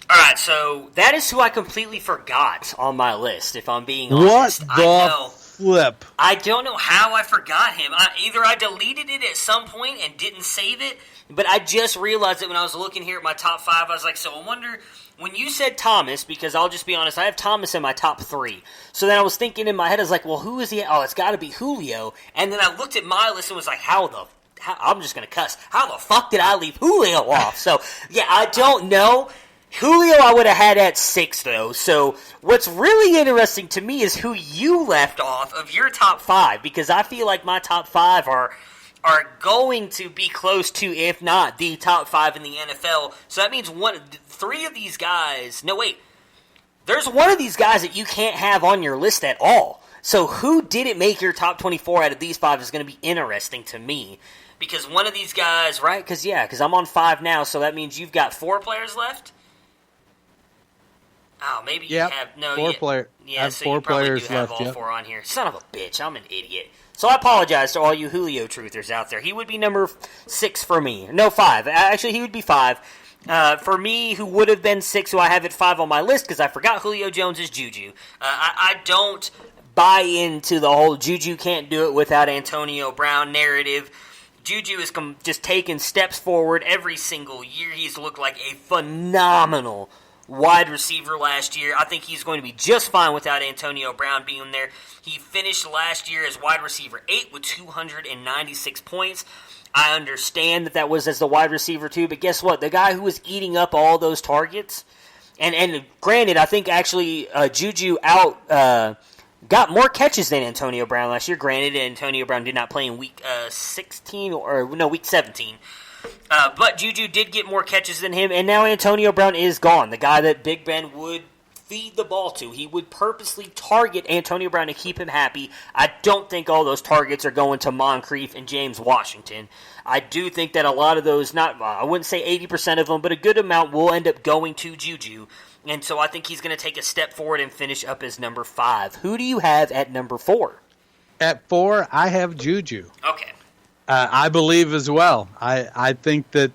All right, so that is who I completely forgot on my list, if I'm being honest. What the flip? I don't know how I forgot him. Either I deleted it at some point and didn't save it, but I just realized it when I was looking here at my top 5. I was like, so I wonder, when you said Thomas, because I'll just be honest, I have Thomas in my top 3. So then I was thinking in my head, I was like, well, who is he? Oh, it's got to be Julio. And then I looked at my list and was like, I'm just going to cuss. How the fuck did I leave Julio off? So, yeah, I don't know. Julio I would have had at 6, though. So what's really interesting to me is who you left off of your top 5, because I feel like my top 5 are going to be close to, if not the top 5 in the NFL. So that means 3 of these guys. No, wait. There's one of these guys that you can't have on your list at all. So who didn't make your top 24 out of these 5 is going to be interesting to me. Because one of these guys, right? Because I'm on 5 now, so that means you've got 4 players left? Oh, maybe you have... No, 4 players. Yeah, I have so 4 you probably players do have left, all 4 on here. Son of a bitch, I'm an idiot. So I apologize to all you Julio truthers out there. He would be number 6 for me. No, 5. Actually, he would be 5. For me, who would have been 6, who I have at 5 on my list, because I forgot Julio Jones is Juju. I don't buy into the whole Juju can't do it without Antonio Brown narrative. Juju is just taking steps forward every single year. He's looked like a phenomenal wide receiver last year. I think he's going to be just fine without Antonio Brown being there. He finished last year as wide receiver 8 with 296 points. I understand that was as the wide receiver too, but guess what? The guy who was eating up all those targets, and granted, I think actually Juju got more catches than Antonio Brown last year. Granted, Antonio Brown did not play in week 17 week 17. But Juju did get more catches than him, and now Antonio Brown is gone. The guy that Big Ben would feed the ball to. He would purposely target Antonio Brown to keep him happy. I don't think all those targets are going to Moncrief and James Washington. I do think that a lot of those, I wouldn't say 80% of them, but a good amount will end up going to Juju. And so I think he's going to take a step forward and finish up as number 5. Who do you have at number 4? At 4, I have Juju. Okay. I believe as well. I think that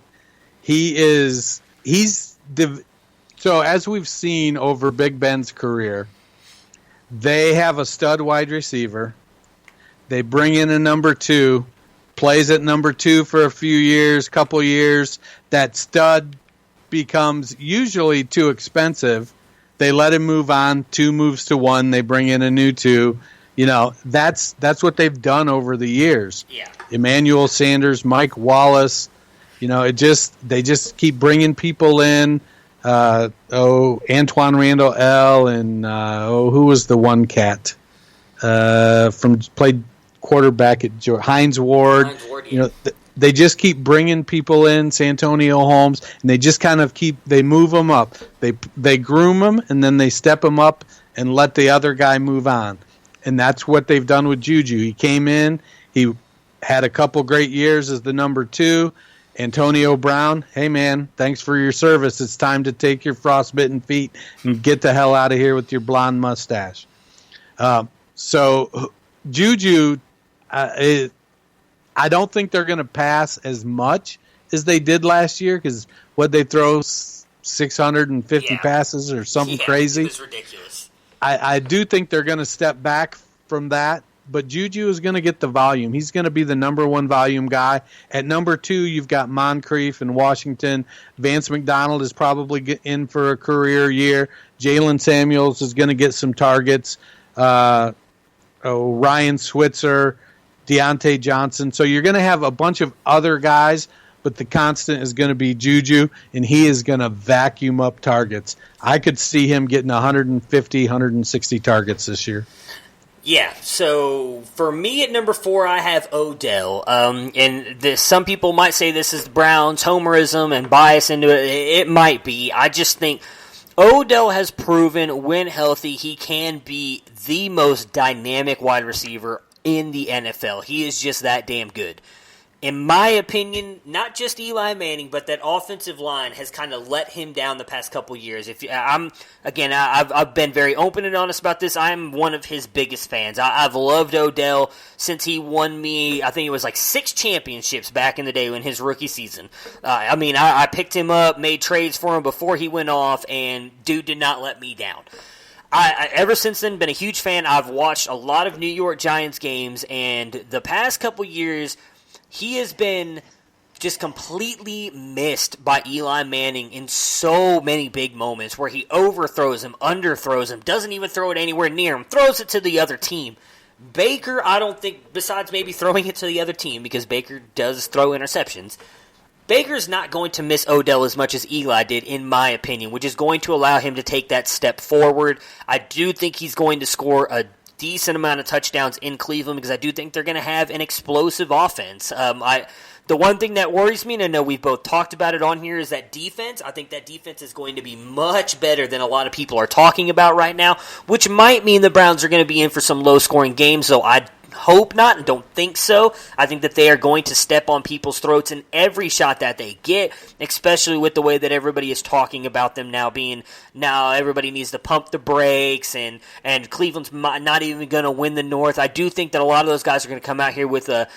so as we've seen over Big Ben's career, they have a stud wide receiver. They bring in a number 2, plays at number 2 for a few years, couple years. That stud becomes usually too expensive. They let him move on, 2 moves to 1. They bring in a new 2. That's what they've done over the years. Yeah. Emmanuel Sanders, Mike Wallace, they just keep bringing people in. Antoine Randall L. and who was the one cat played quarterback at Hines Ward. They just keep bringing people in, Santonio Holmes, and they just kind of they move them up. They groom them, and then they step them up and let the other guy move on. And that's what they've done with Juju. He came in, he had a couple great years as the number 2. Antonio Brown, hey man, thanks for your service. It's time to take your frostbitten feet and get the hell out of here with your blonde mustache. So Juju, I don't think they're going to pass as much as they did last year because they throw 650 passes or something crazy. It was ridiculous. I do think they're going to step back from that. But Juju is going to get the volume. He's going to be the number 1 volume guy. At number 2, you've got Moncrief and Washington. Vance McDonald is probably in for a career year. Jalen Samuels is going to get some targets. Ryan Switzer, Deontay Johnson. So you're going to have a bunch of other guys, but the constant is going to be Juju, and he is going to vacuum up targets. I could see him getting 150, 160 targets this year. Yeah, so for me at number 4, I have Odell. Some people might say this is Browns homerism and bias into it. It might be. I just think Odell has proven when healthy he can be the most dynamic wide receiver in the NFL. He is just that damn good. In my opinion, not just Eli Manning, but that offensive line has kind of let him down the past couple years. I've been very open and honest about this. I'm one of his biggest fans. I've loved Odell since he won me, I think it was like 6 championships back in the day in his rookie season. I picked him up, made trades for him before he went off, and dude did not let me down. I ever since then, been a huge fan. I've watched a lot of New York Giants games, and the past couple years, he has been just completely missed by Eli Manning in so many big moments where he overthrows him, underthrows him, doesn't even throw it anywhere near him, throws it to the other team. Baker, I don't think, besides maybe throwing it to the other team, because Baker does throw interceptions, Baker's not going to miss Odell as much as Eli did, in my opinion, which is going to allow him to take that step forward. I do think he's going to score a decent amount of touchdowns in Cleveland because I do think they're going to have an explosive offense. The one thing that worries me, and I know we've both talked about it on here, is that defense. I think that defense is going to be much better than a lot of people are talking about right now, which might mean the Browns are going to be in for some low-scoring games, so I hope not and don't think so. I think that they are going to step on people's throats in every shot that they get, especially with the way that everybody is talking about them now everybody needs to pump the brakes and Cleveland's not even going to win the North. I do think that a lot of those guys are going to come out here with a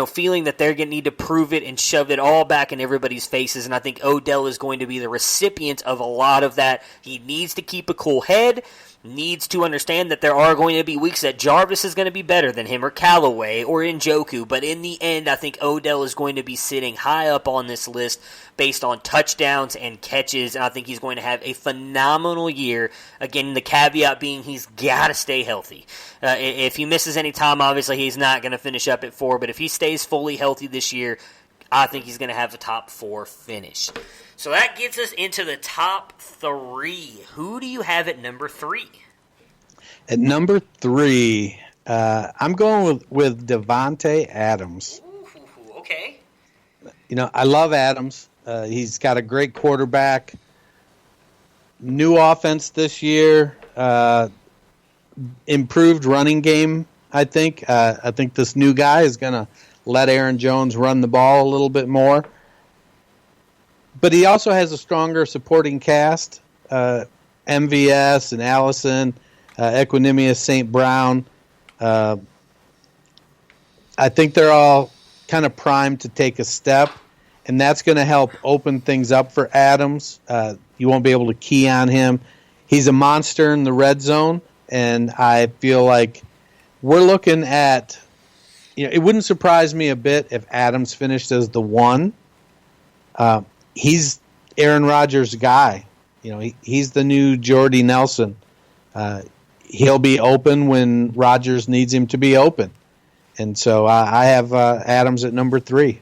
feeling that they're going to need to prove it and shove it all back in everybody's faces, and I think Odell is going to be the recipient of a lot of that. He needs to keep a cool head, needs to understand that there are going to be weeks that Jarvis is going to be better than him, or Callaway, or Njoku, but in the end, I think Odell is going to be sitting high up on this list based on touchdowns and catches, and I think he's going to have a phenomenal year. Again, the caveat being he's got to stay healthy. If he misses any time, obviously he's not going to finish up at 4, but if he stays fully healthy this year, I think he's going to have a top 4 finish. So that gets us into the top 3. Who do you have at number 3? At number 3, I'm going with Devontae Adams. Ooh, okay. I love Adams. He's got a great quarterback. New offense this year. Improved running game, I think. I think this new guy is going to let Aaron Jones run the ball a little bit more. But he also has a stronger supporting cast. MVS and Allison, Equanimous St. Brown. I think they're all kind of primed to take a step, and that's going to help open things up for Adams. You won't be able to key on him. He's a monster in the red zone, and I feel like we're looking at, it wouldn't surprise me a bit if Adams finished as the 1. He's Aaron Rodgers' guy. He's the new Jordy Nelson. He'll be open when Rodgers needs him to be open. And so I have Adams at number 3.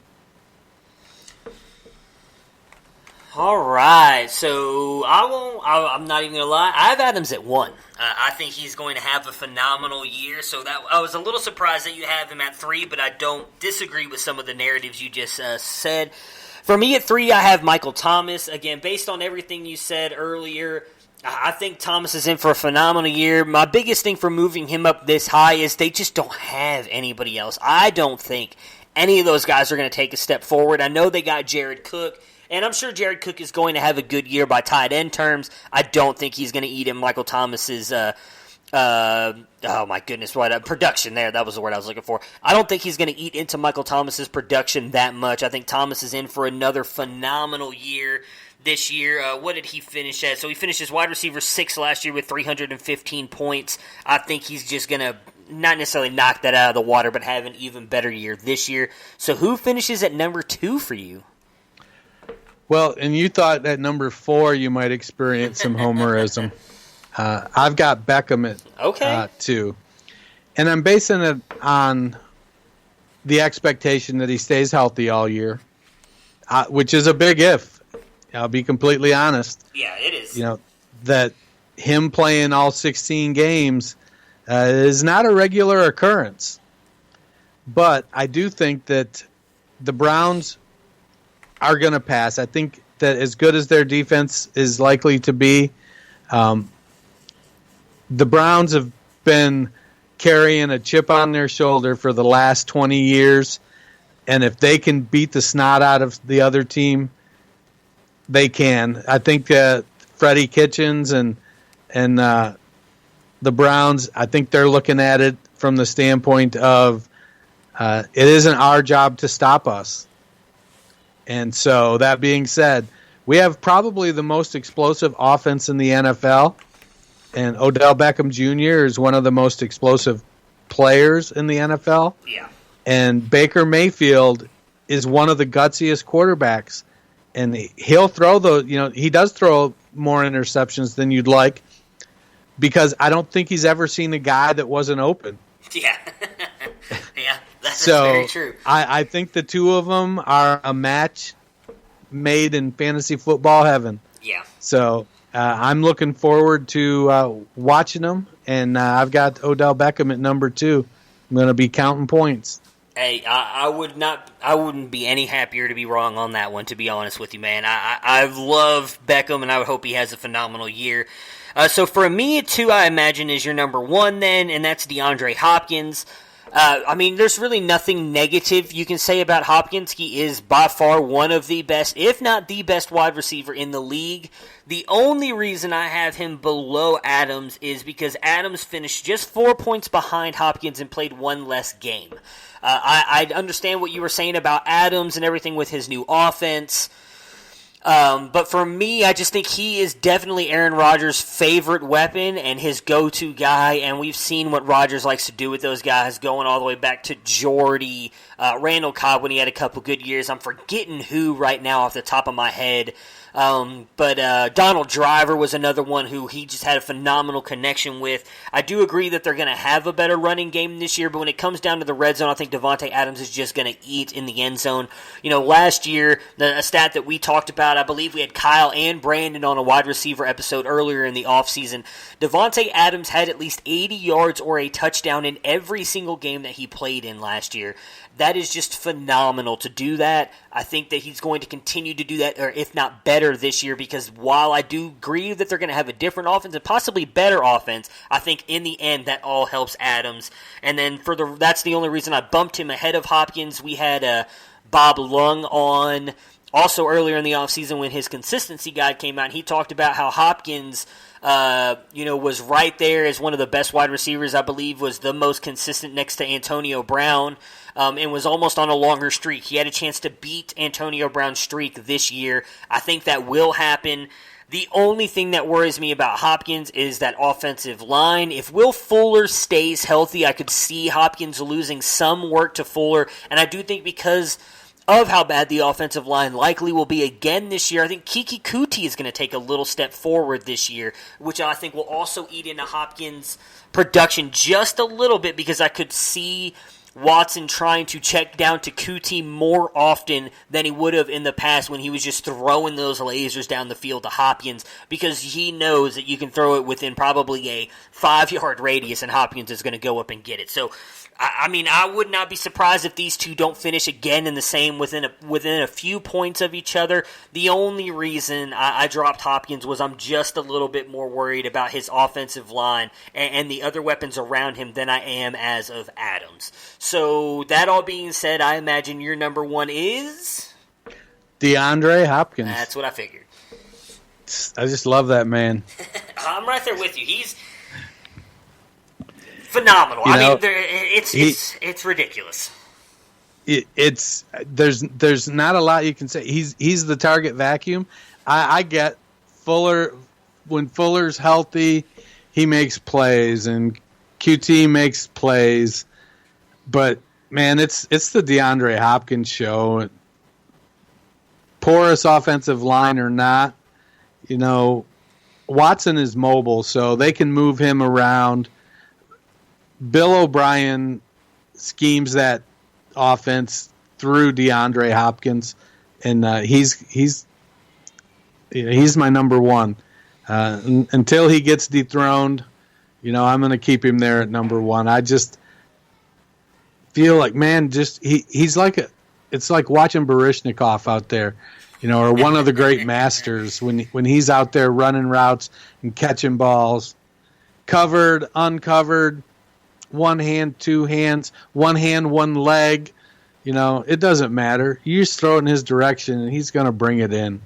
All right, so I'm not even going to lie. I have Adams at 1. I think he's going to have a phenomenal year. So that I was a little surprised that you have him at 3, but I don't disagree with some of the narratives you just said. For me at 3, I have Michael Thomas. Again, based on everything you said earlier, I think Thomas is in for a phenomenal year. My biggest thing for moving him up this high is they just don't have anybody else. I don't think any of those guys are going to take a step forward. I know they got Jared Cook, and I'm sure Jared Cook is going to have a good year by tight end terms. I don't think he's going to eat in Michael Thomas's oh my goodness, what production there. That was the word I was looking for. I don't think he's going to eat into Michael Thomas's production that much. I think Thomas is in for another phenomenal year this year. What did he finish at? So he finished as wide receiver 6 last year with 315 points. I think he's just going to not necessarily knock that out of the water, but have an even better year this year. So who finishes at number 2 for you? Well, and you thought at number 4 you might experience some homerism. I've got Beckham at 2. And I'm basing it on the expectation that he stays healthy all year, which is a big if. I'll be completely honest. Yeah, it is. That him playing all 16 games is not a regular occurrence. But I do think that the Browns are going to pass. I think that as good as their defense is likely to be, the Browns have been carrying a chip on their shoulder for the last 20 years, and if they can beat the snot out of the other team, they can. I think Freddie Kitchens and the Browns, I think they're looking at it from the standpoint of it isn't our job to stop us. And so that being said, we have probably the most explosive offense in the NFL. And Odell Beckham Jr. is one of the most explosive players in the NFL. Yeah. And Baker Mayfield is one of the gutsiest quarterbacks. And he'll throw he does throw more interceptions than you'd like, because I don't think he's ever seen a guy that wasn't open. Yeah. Yeah, that's so very true. I think the two of them are a match made in fantasy football heaven. Yeah. So I'm looking forward to watching them, and I've got Odell Beckham at number 2. I'm going to be counting points. Hey, I wouldn't be any happier to be wrong on that one, to be honest with you, man. I love Beckham, and I would hope he has a phenomenal year. So for me, 2, I imagine, is your number 1 then, and that's DeAndre Hopkins. There's really nothing negative you can say about Hopkins. He is by far one of the best, if not the best wide receiver in the league. The only reason I have him below Adams is because Adams finished just 4 points behind Hopkins and played one less game. I understand what you were saying about Adams and everything with his new offense. But for me, I just think he is definitely Aaron Rodgers' favorite weapon and his go-to guy, and we've seen what Rodgers likes to do with those guys, going all the way back to Jordy, Randall Cobb when he had a couple good years. I'm forgetting who right now off the top of my head. But Donald Driver was another one who he just had a phenomenal connection with. I do agree that they're going to have a better running game this year, but when it comes down to the red zone, I think Davante Adams is just going to eat in the end zone. Last year, a stat that we talked about, I believe we had Kyle and Brandon on a wide receiver episode earlier in the offseason. Davante Adams had at least 80 yards or a touchdown in every single game that he played in last year. That is just phenomenal to do that. I think that he's going to continue to do that, or if not better this year, because while I do agree that they're going to have a different offense and possibly better offense, I think in the end that all helps Adams. And then that's the only reason I bumped him ahead of Hopkins. We had Bob Lung on also earlier in the offseason when his consistency guide came out. He talked about how Hopkins was right there as one of the best wide receivers. I believe was the most consistent next to Antonio Brown. And was almost on a longer streak. He had a chance to beat Antonio Brown's streak this year. I think that will happen. The only thing that worries me about Hopkins is that offensive line. If Will Fuller stays healthy, I could see Hopkins losing some work to Fuller. And I do think because of how bad the offensive line likely will be again this year, I think Kiki Kuti is going to take a little step forward this year, which I think will also eat into Hopkins' production just a little bit, because I could see Watson trying to check down to Kuti more often than he would have in the past when he was just throwing those lasers down the field to Hopkins, because he knows that you can throw it within probably a 5-yard radius and Hopkins is going to go up and get it. So, I would not be surprised if these two don't finish again in the same within a few points of each other. The only reason I dropped Hopkins was I'm just a little bit more worried about his offensive line and the other weapons around him than I am as of Adams. So that all being said, I imagine your number one is DeAndre Hopkins. That's what I figured. I just love that man. I'm right there with you. He's phenomenal. It's ridiculous. There's not a lot you can say. He's the target vacuum. I get Fuller. When Fuller's healthy, he makes plays, and QT makes plays. But man, it's the DeAndre Hopkins show. Porous offensive line or not, Watson is mobile, so they can move him around. Bill O'Brien schemes that offense through DeAndre Hopkins, and he's my number one. Until he gets dethroned, I'm going to keep him there at number one. I just feel like, man, he's like it's like watching Baryshnikov out there, or one of the great masters when he's out there running routes and catching balls, covered, uncovered. One hand, two hands, one hand, one leg. It doesn't matter. You just throw it in his direction, and he's going to bring it in.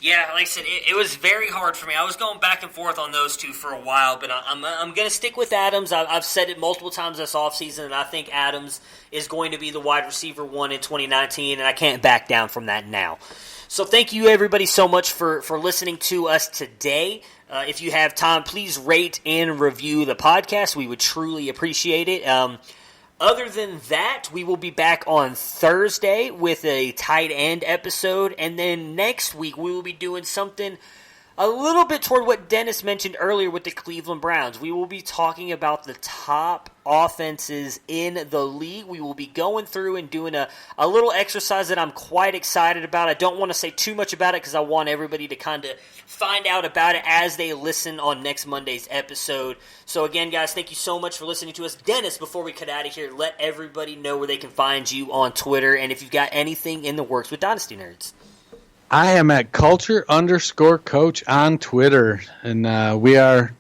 Yeah, like I said, it was very hard for me. I was going back and forth on those two for a while, but I'm going to stick with Adams. I've said it multiple times this offseason, and I think Adams is going to be the wide receiver one in 2019, and I can't back down from that now. So thank you, everybody, so much for listening to us today. If you have time, please rate and review the podcast. We would truly appreciate it. Other than that, we will be back on Thursday with a tight end episode. And then next week, we will be doing something a little bit toward what Dennis mentioned earlier with the Cleveland Browns. We will be talking about the top offenses in the league. We will be going through and doing a little exercise that I'm quite excited about. I don't want to say too much about it because I want everybody to kind of find out about it as they listen on next Monday's episode. So again, guys, thank you so much for listening to us. Dennis, before we cut out of here, let everybody know where they can find you on Twitter and if you've got anything in the works with Dynasty Nerds. I am at culture_coach on Twitter, and we are,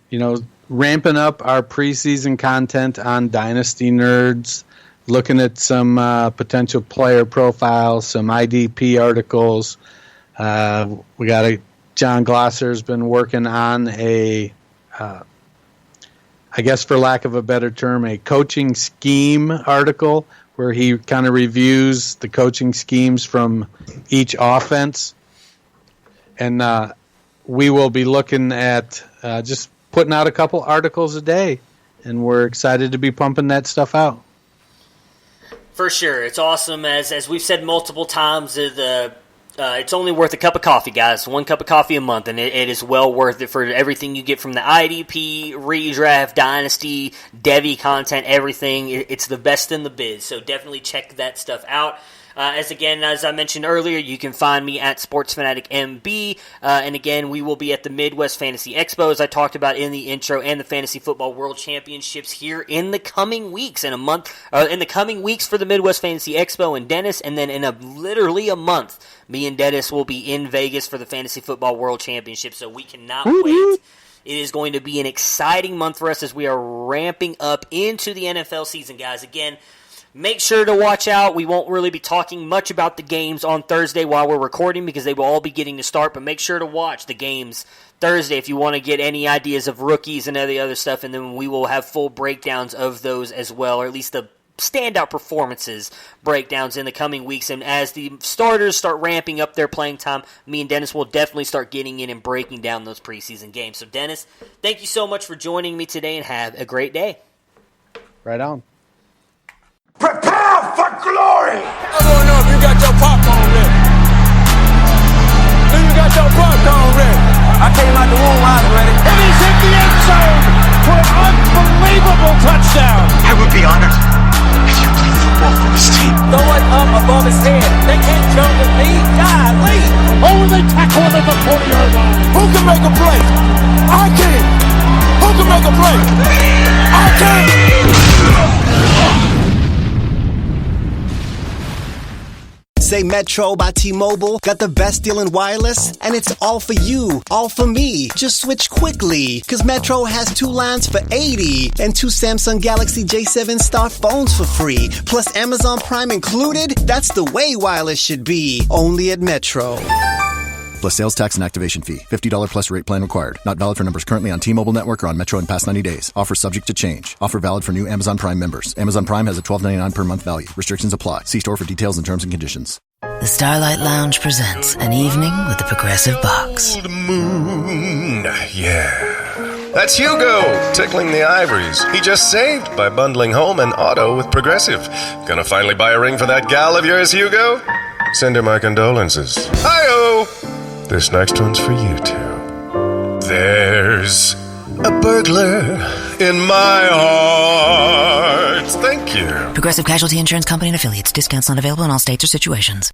ramping up our preseason content on Dynasty Nerds, looking at some potential player profiles, some IDP articles. We got John Glosser's been working on I guess for lack of a better term, a coaching scheme article where he kind of reviews the coaching schemes from each offense. And we will be looking at just putting out a couple articles a day, and we're excited to be pumping that stuff out. For sure. It's awesome. As we've said multiple times, it's only worth a cup of coffee, guys. 1 cup of coffee a month, and it is well worth it for everything you get from the IDP, redraft, dynasty, Devy content, everything. It's the best in the biz, so definitely check that stuff out. As I mentioned earlier, you can find me at SportsFanaticMB, and again, we will be at the Midwest Fantasy Expo, as I talked about in the intro, and the Fantasy Football World Championships here in the coming weeks. In the coming weeks for the Midwest Fantasy Expo in Dennis, and then in literally a month, me and Dennis will be in Vegas for the Fantasy Football World Championship, so we cannot wait. It is going to be an exciting month for us as we are ramping up into the NFL season, guys. Again, make sure to watch out. We won't really be talking much about the games on Thursday while we're recording because they will all be getting to start, but make sure to watch the games Thursday if you want to get any ideas of rookies and any other stuff, and then we will have full breakdowns of those as well, or at least the standout performances breakdowns in the coming weeks. And as the starters start ramping up their playing time, me and Dennis will definitely start getting in and breaking down those preseason games. So Dennis, thank you so much for joining me today, and have a great day. Right on. Prepare for glory! I don't know if you got your popcorn ready. Do you got your popcorn ready? I came out the womb, I was ready. And he's hit the end zone for an unbelievable touchdown. I would be honored if you played football for this team. Throw it up above his head. They can't jump with me. Golly! Oh, they tackle him at the 40-yard line. Who can make a play? I can. Who can make a play? I can. Say Metro by T-Mobile got the best deal in wireless, and it's all for you, all for me. Just switch quickly, cause Metro has 2 lines for $80 and 2 Samsung Galaxy J7 Star phones for free, plus Amazon Prime included. That's the way wireless should be, only at Metro. Plus sales tax and activation fee. $50 plus rate plan required. Not valid for numbers currently on T-Mobile network or on Metro in past 90 days. Offer subject to change. Offer valid for new Amazon Prime members. Amazon Prime has a $12.99 per month value. Restrictions apply. See store for details and terms and conditions. The Starlight Lounge presents An Evening with the Progressive Box. Old moon, yeah. That's Hugo, tickling the ivories. He just saved by bundling home and auto with Progressive. Gonna finally buy a ring for that gal of yours, Hugo? Send her my condolences. Hi-oh! This next one's for you two. There's a burglar in my heart. Thank you. Progressive Casualty Insurance Company and affiliates. Discounts not available in all states or situations.